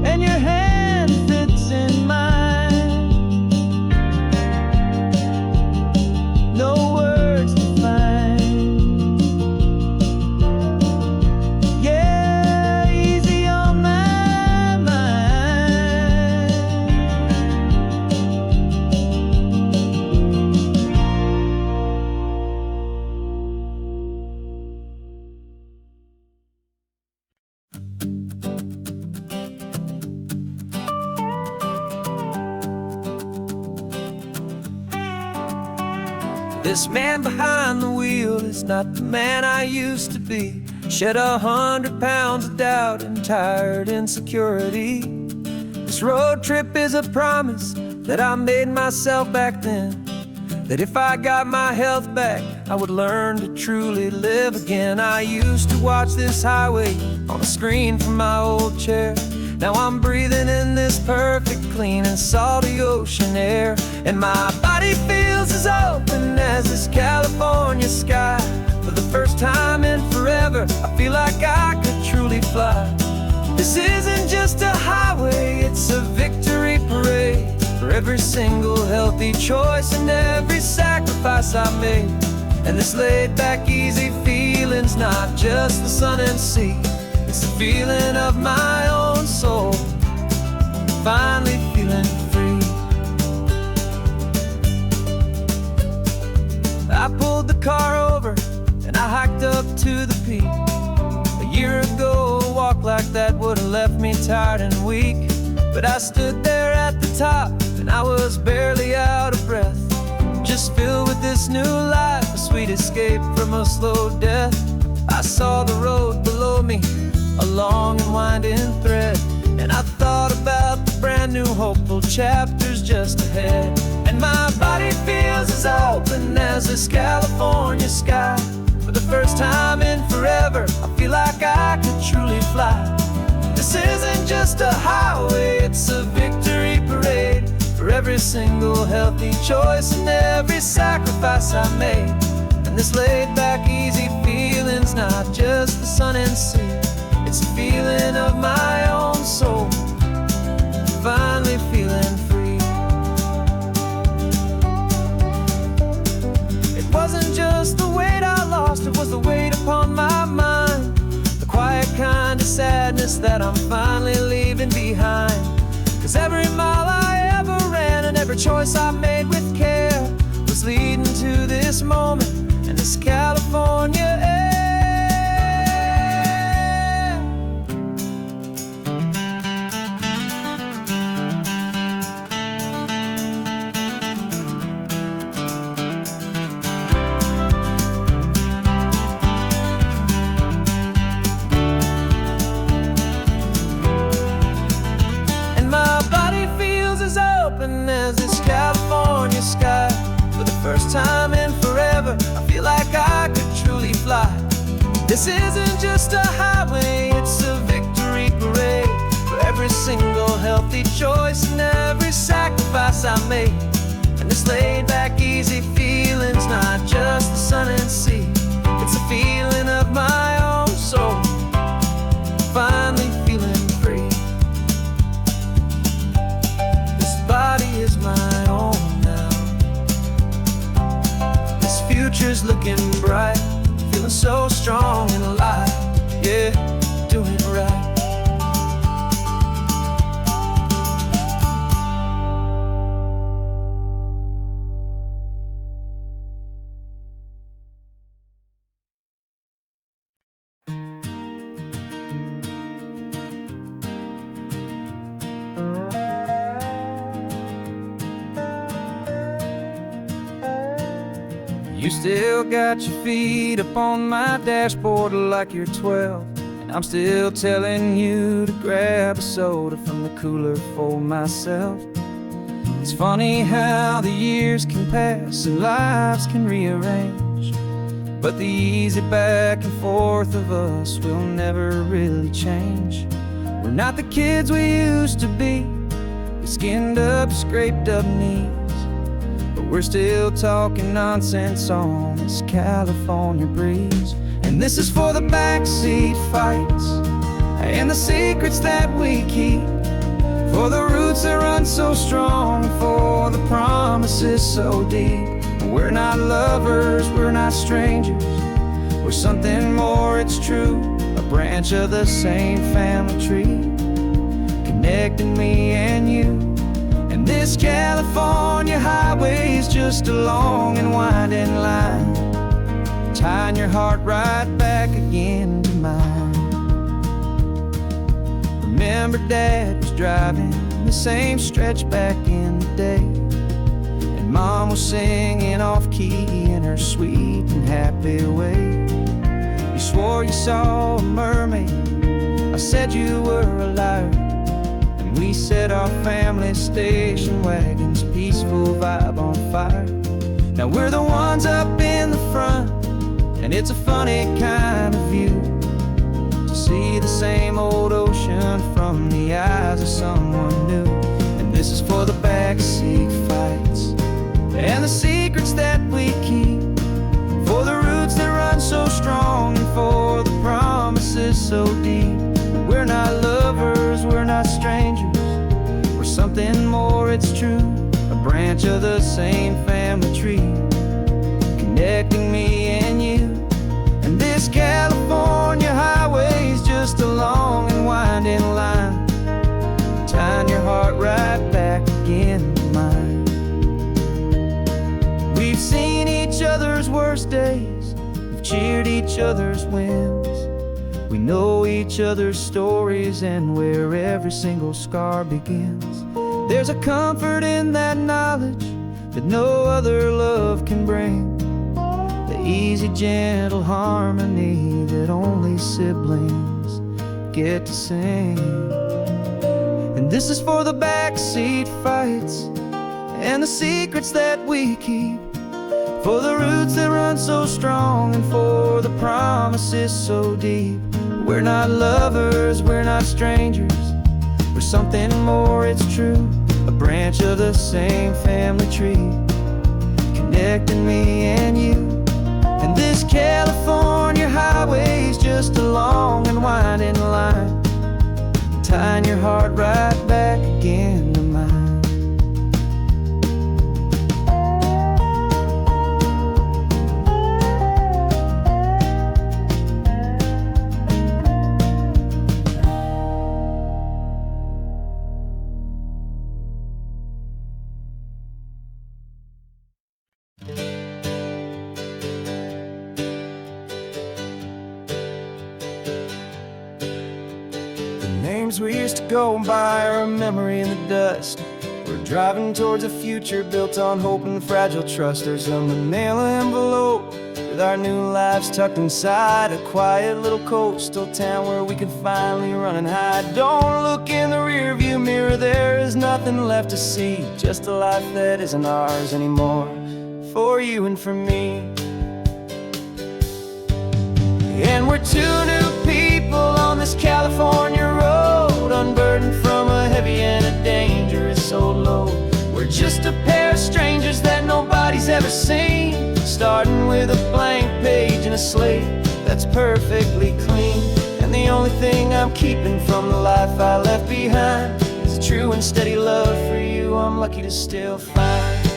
and your hand fits in mine. No words to find. This man behind the wheel is not the man I used to be. Shed 100 pounds of doubt and tired insecurity. This road trip is a promise that I made myself back then, that if I got my health back, I would learn to truly live again. I used to watch this highway on a screen from my old chair. Now I'm breathing in this perfect, clean and salty ocean air. And my body feels as open as this California sky. For the first time in forever, I feel like I could truly fly. This isn't just a highway, it's a victory parade. For every single healthy choice and every sacrifice I made. And this laid back, easy feeling's not just the sun and sea. It's the feeling of my own soul, finally feeling free. I pulled the car over and I hiked up to the peak. A year ago, a walk like that would have left me tired and weak. But I stood there at the top and I was barely out of breath, just filled with this new life, a sweet escape from a slow death. I saw the road below me, a long and winding thread, and I thought about the brand new hopeful chapters just ahead. And my body feels as open as this California sky. For the first time in forever, I feel like I could truly fly. This isn't just a highway, it's a victory parade. For every single healthy choice and every sacrifice I made. And this laid back, easy feeling's not just the sun and sea. It's a feeling of my own soul, finally feeling free. It wasn't just the weight I lost, it was the weight upon my mind. The quiet kind of sadness that I'm finally leaving behind. 'Cause every mile I ever ran and every choice I made with care was leading to this moment and this California air. As this California sky. For the first time in forever, I feel like I could truly fly. This isn't just a highway, it's a victory parade. For every single healthy choice and every sacrifice I made. And this laid back, easy feeling's not just the sun and sea. It's a feeling of my own soul, finally feeling free. Body is my own now. This future's looking bright, feeling so strong and alive. Yeah, doing it right. You still got your feet up on my dashboard like you're 12, and I'm still telling you to grab a soda from the cooler for myself. It's funny how the years can pass and lives can rearrange, but the easy back and forth of us will never really change. We're not the kids we used to be, with skinned up, scraped up knees. We're still talking nonsense on this California breeze. And this is for the backseat fights and the secrets that we keep, for the roots that run so strong, for the promises so deep. We're not lovers, we're not strangers, we're something more, it's true. A branch of the same family tree, connecting me and you. And this California highway is just a long and winding line, tying your heart right back again to mine. Remember Dad was driving the same stretch back in the day, and Mom was singing off key in her sweet and happy way. You swore you saw a mermaid, I said you were a liar, and we set our family station wagon's peaceful vibe on fire. Now we're the ones up in the front, and it's a funny kind of view to see the same old ocean from the eyes of someone new. And this is for the backseat fights and the secrets that we keep, for the roots that run so strong and for the promises so deep. We're not lovers, we're not strangers, we're something more, it's true. A branch of the same family tree, connecting me and you. And this California highway's just a long and winding line, tying your heart right back again to mine. We've seen each other's worst days, we've cheered each other's wins. We know each other's stories and where every single scar begins. There's a comfort in that knowledge that no other love can bring, the easy, gentle harmony that only siblings get to sing. And this is for the backseat fights and the secrets that we keep, for the roots that run so strong and for the promises so deep. We're not lovers, we're not strangers, we're something more, it's true. A branch of the same family tree, connecting me and you. And this California highway's just a long and winding line, tying your heart right back again to mine. Names we used to go by are a memory in the dust. We're driving towards a future built on hope and fragile trust. There's a manila envelope with our new lives tucked inside, a quiet little coastal town where we can finally run and hide. Don't look in the rearview mirror, there is nothing left to see, just a life that isn't ours anymore, for you and for me. And we're two new people on this California road, unburdened from a heavy and a dangerous old load. We're just a pair of strangers that nobody's ever seen, starting with a blank page and a slate that's perfectly clean. And the only thing I'm keeping from the life I left behind is a true and steady love for you I'm lucky to still find.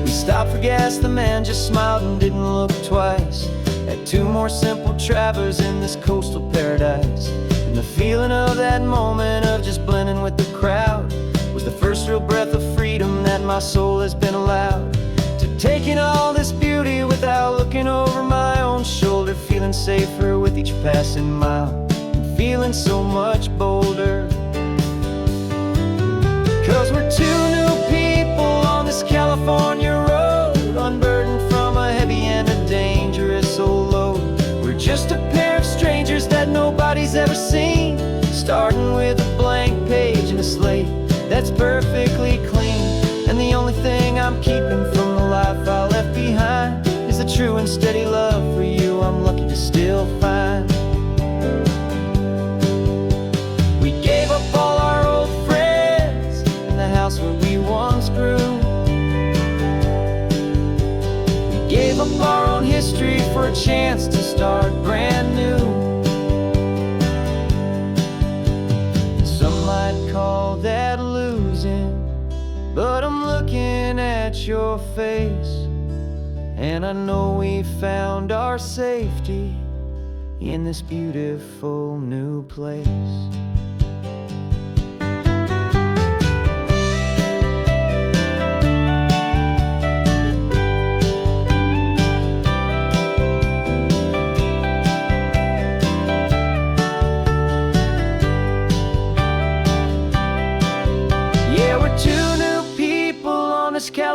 Stopped for gas, the man just smiled and didn't look twice. Had two more simple travelers in this coastal paradise. And the feeling of that moment of just blending with the crowd was the first real breath of freedom that my soul has been allowed to take in all this beauty without looking over my own shoulder, feeling safer with each passing mile and feeling so much bolder. 'Cause we're two new people on this California road, unburdened from a heavy and a dangerous old load. We're just a pair of strangers that nobody's ever seen, starting with a blank page and a slate that's perfectly clean. And the only thing I'm keeping from the life I left behind is a true and steady love for you I'm lucky to still find. We gave up all our old friends in the house where we once grew. Gave up our own history for a chance to start brand new. Some might call that losing, but I'm looking at your face, and I know we found our safety in this beautiful new place.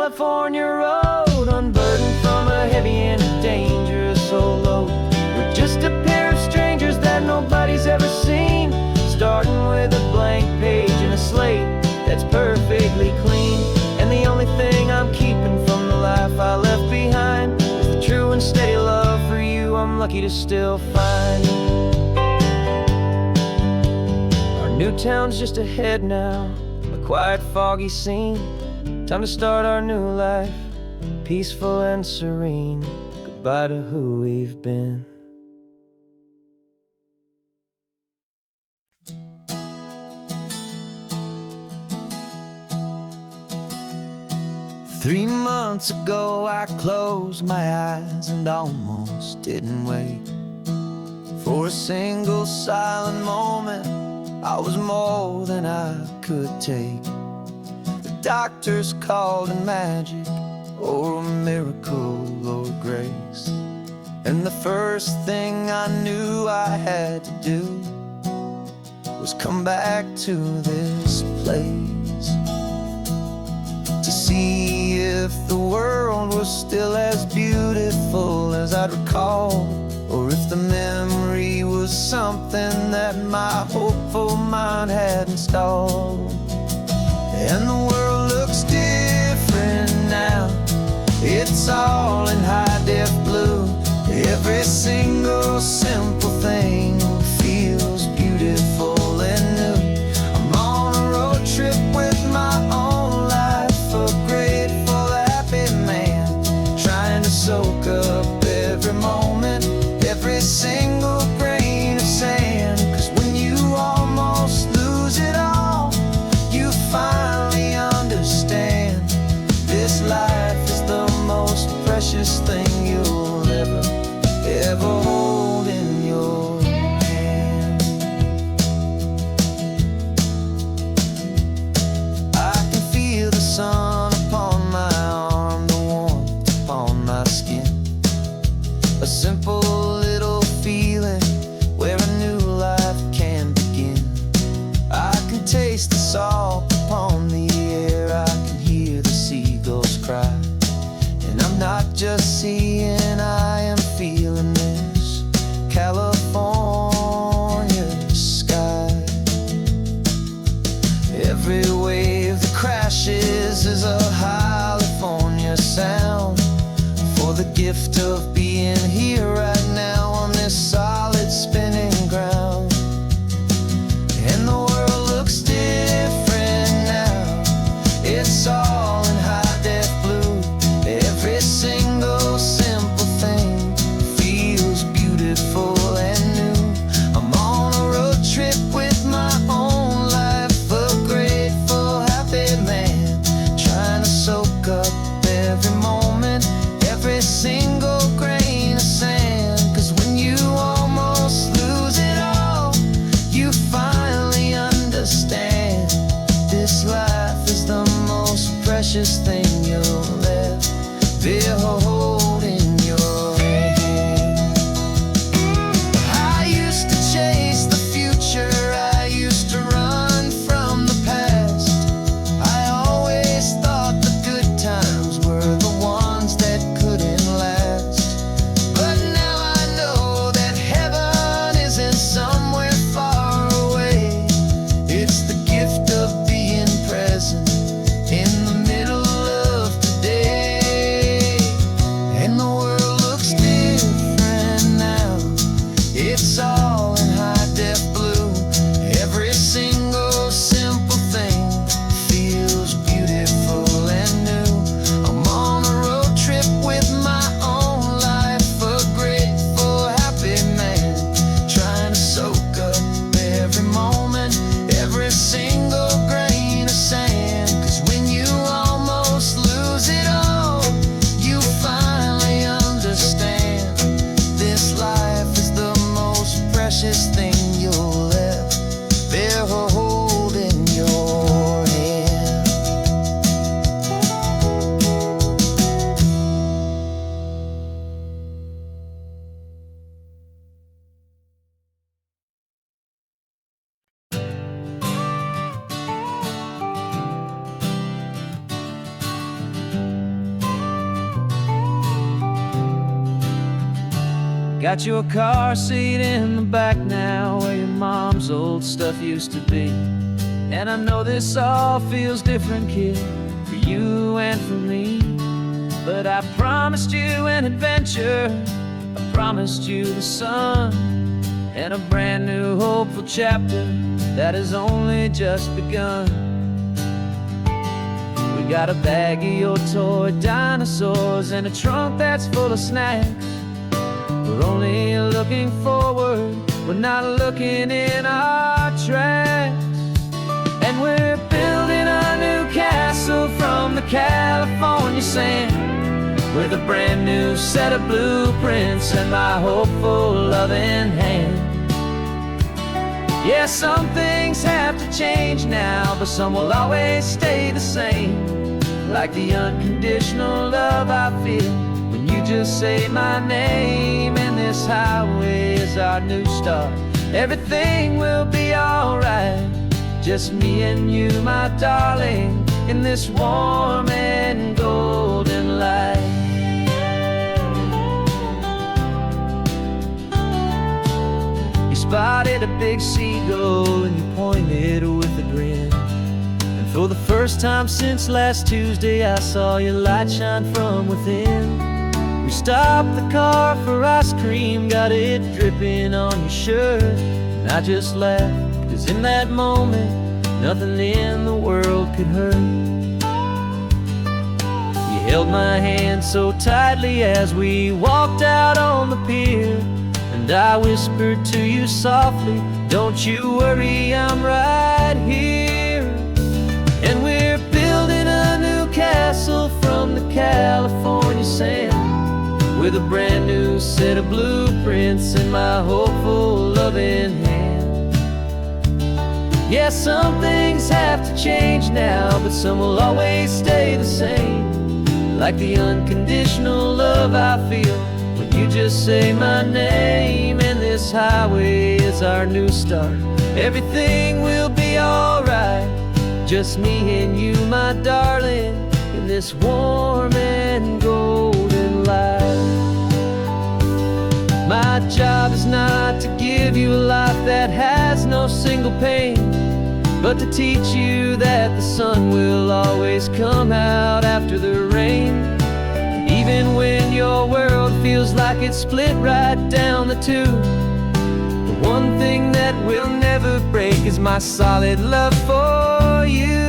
California road, unburdened from a heavy and a dangerous old load. We're just a pair of strangers that nobody's ever seen, starting with a blank page and a slate that's perfectly clean. And the only thing I'm keeping from the life I left behind is the true and steady love for you I'm lucky to still find. Our new town's just ahead now, a quiet, foggy scene. Time to start our new life, peaceful and serene. Goodbye to who we've been. Three months ago I closed my eyes and almost didn't wait for a single silent moment. I was more than I could take. The doctors called it magic, or a miracle, or grace. And the first thing I knew I had to do was come back to this place, to see if the world was still as beautiful as I'd recall, or if the memory was something that my hopeful mind had installed. And the world looks different now, it's all in high-def blue. Every single simple thing feels beautiful and new. I'm on a road trip with my own life, a grateful, happy man, trying to soak up every moment, every single grain of sand. 'Cause when you almost lose it all, you finally understand this life is the most precious thing you'll ever hold in your hand. I can feel the sun upon my arm, the warmth upon my skin, a simple little feeling where a new life can begin. I can taste the salt upon the air, I can hear the seagulls cry, and I'm not just seeing, I am feeling this California sky. Every wave that crashes is a California sound, for the gift of being here right now on this solid spinning ground. And the world looks different now, it's all in high-def blue. Every single simple thing feels beautiful and new. I'm on a road trip with my own life, a grateful, happy man, trying to soak up every moment, every single grain of sand. 'Cause when you almost lose it all, you finally understand this life is the most precious thing you'll ever behold in your hand. I used to chase the future, I used to run from the past. I always thought the good times were the ones that couldn't last. But now I know that heaven isn't somewhere far away. It's the gift of being present in the middle of today. Got your car seat in the back now, where your mom's old stuff used to be. And I know this all feels different, kid, for you and for me. But I promised you an adventure, I promised you the sun, and a brand new hopeful chapter that has only just begun. We got a bag of your toy dinosaurs and a trunk that's full of snacks. We're only looking forward, we're not looking in our tracks. And we're building a new castle from the California sand, with a brand new set of blueprints and my hopeful loving hand. Yeah, some things have to change now, but some will always stay the same. Like the unconditional love I feel when you just say my name. And this highway is our new start. Everything will be alright, just me and you, my darling, in this warm and golden light. You spotted a big seagull and you pointed with a grin. And for the first time since last Tuesday, I saw your light shine from within. We stopped the car for ice cream, got it dripping on your shirt. And I just laughed, 'cause in that moment, nothing in the world could hurt. You held my hand so tightly as we walked out on the pier, and I whispered to you softly, don't you worry, I'm right here. And we're building a new castle from the California sand, with a brand new set of blueprints in my hopeful loving hand. Yeah, some things have to change now, but some will always stay the same. Like the unconditional love I feel when you just say my name. And this highway is our new start. Everything will be alright, just me and you, my darling, in this warm and golden light. My job is not to give you a life that has no single pain, but to teach you that the sun will always come out after the rain. Even when your world feels like it's split right down the two, the one thing that will never break is my solid love for you.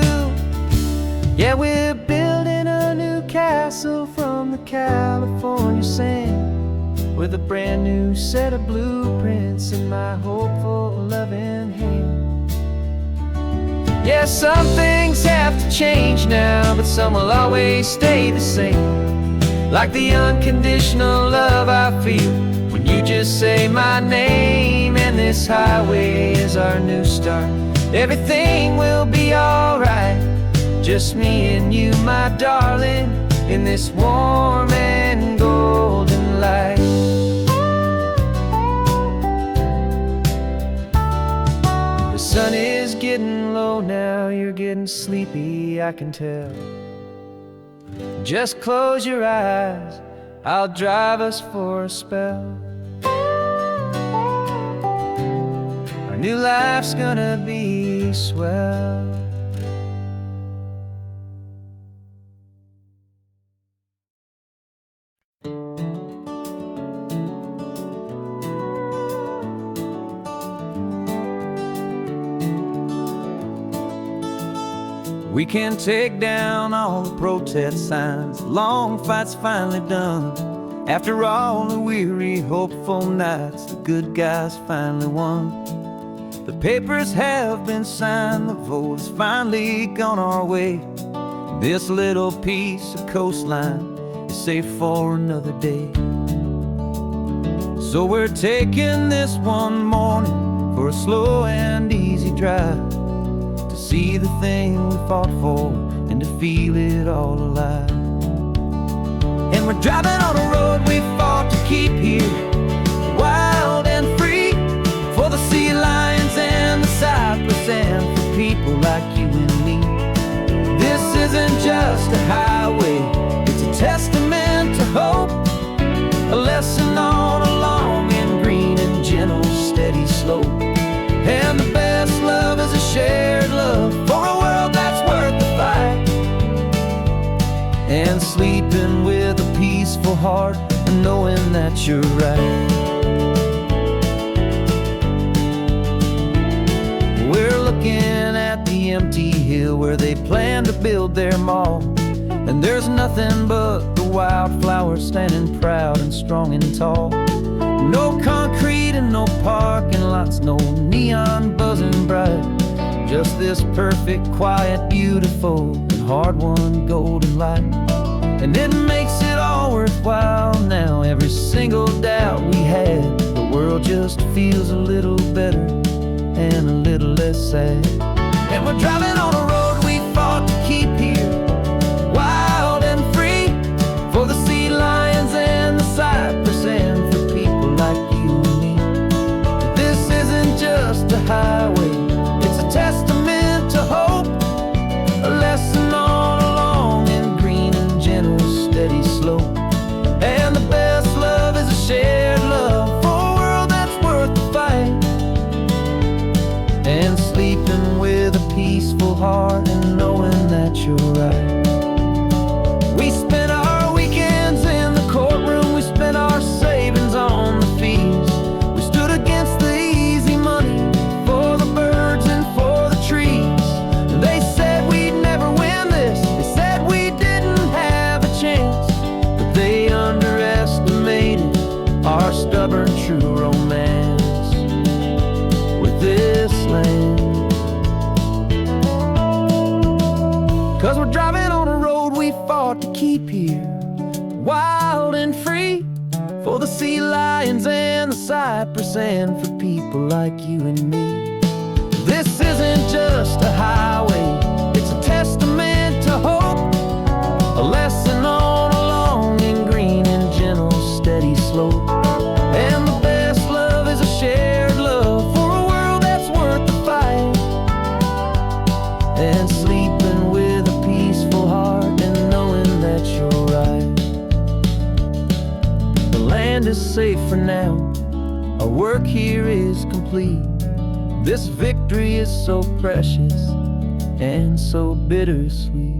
Yeah, we're building a new castle from the California sand, with a brand new set of blueprints in my hopeful loving hand. Yeah, some things have to change now, but some will always stay the same. Like the unconditional love I feel when you just say my name. And this highway is our new start. Everything will be alright, just me and you, my darling, in this warm and golden light. The sun is getting low now, you're getting sleepy, I can tell. Just close your eyes, I'll drive us for a spell. Our new life's gonna be swell. We can take down all the protest signs, long fight's finally done. After all the weary, hopeful nights, the good guys finally won. The papers have been signed, the vote has finally gone our way. This little piece of coastline is safe for another day. So we're taking this one morning for a slow and easy drive, see the thing we fought for and to feel it all alive. And we're driving on a road we fought to keep here, wild and free, for the sea lions and the cypress and for people like you and me. This isn't just a highway, it's a testament to hope, a lesson on a long steady slope. And the best love is a shared love for a world that's worth the fight. And sleeping with a peaceful heart and knowing that you're right. We're looking at the empty hill where they plan to build their mall. And there's nothing but the wildflowers standing proud and strong and tall. No concrete and no parking lots, no neon buzzing bright. Just this perfect, quiet, beautiful, and hard-won golden light. And it makes it all worthwhile now. Every single doubt we had, the world just feels a little better and a little less sad. And we're driving on a road we fought to keep here, wild and free, for the sea lions and the cypress and for people like you and me. This isn't just a highway, it's a testament to hope, a lesson all along in green and gentle, steady slope. And the best love is a shared love for a world that's worth the fight. And sleeping with a peaceful heart and knowing that you're right. We spent our weekends in the courtroom, we spent our savings on the fees. We stood against the easy money for the birds and for the trees. And they said we'd never win this, they said we didn't have a chance, but they underestimated our stubborn true romance with this land. 'Cause we're driving on a road we fought to keep here, wild and free, for the sea lions and the cypress and for people like you and me. This isn't just a highway, it's a testament to hope, a lesson all along in green and gentle, steady slope. And the best love is a shared love for a world that's worth the fight. And sleeping with a peaceful heart and knowing that you're right. The land is safe for now, our work here is complete. This victory is so precious and so bittersweet.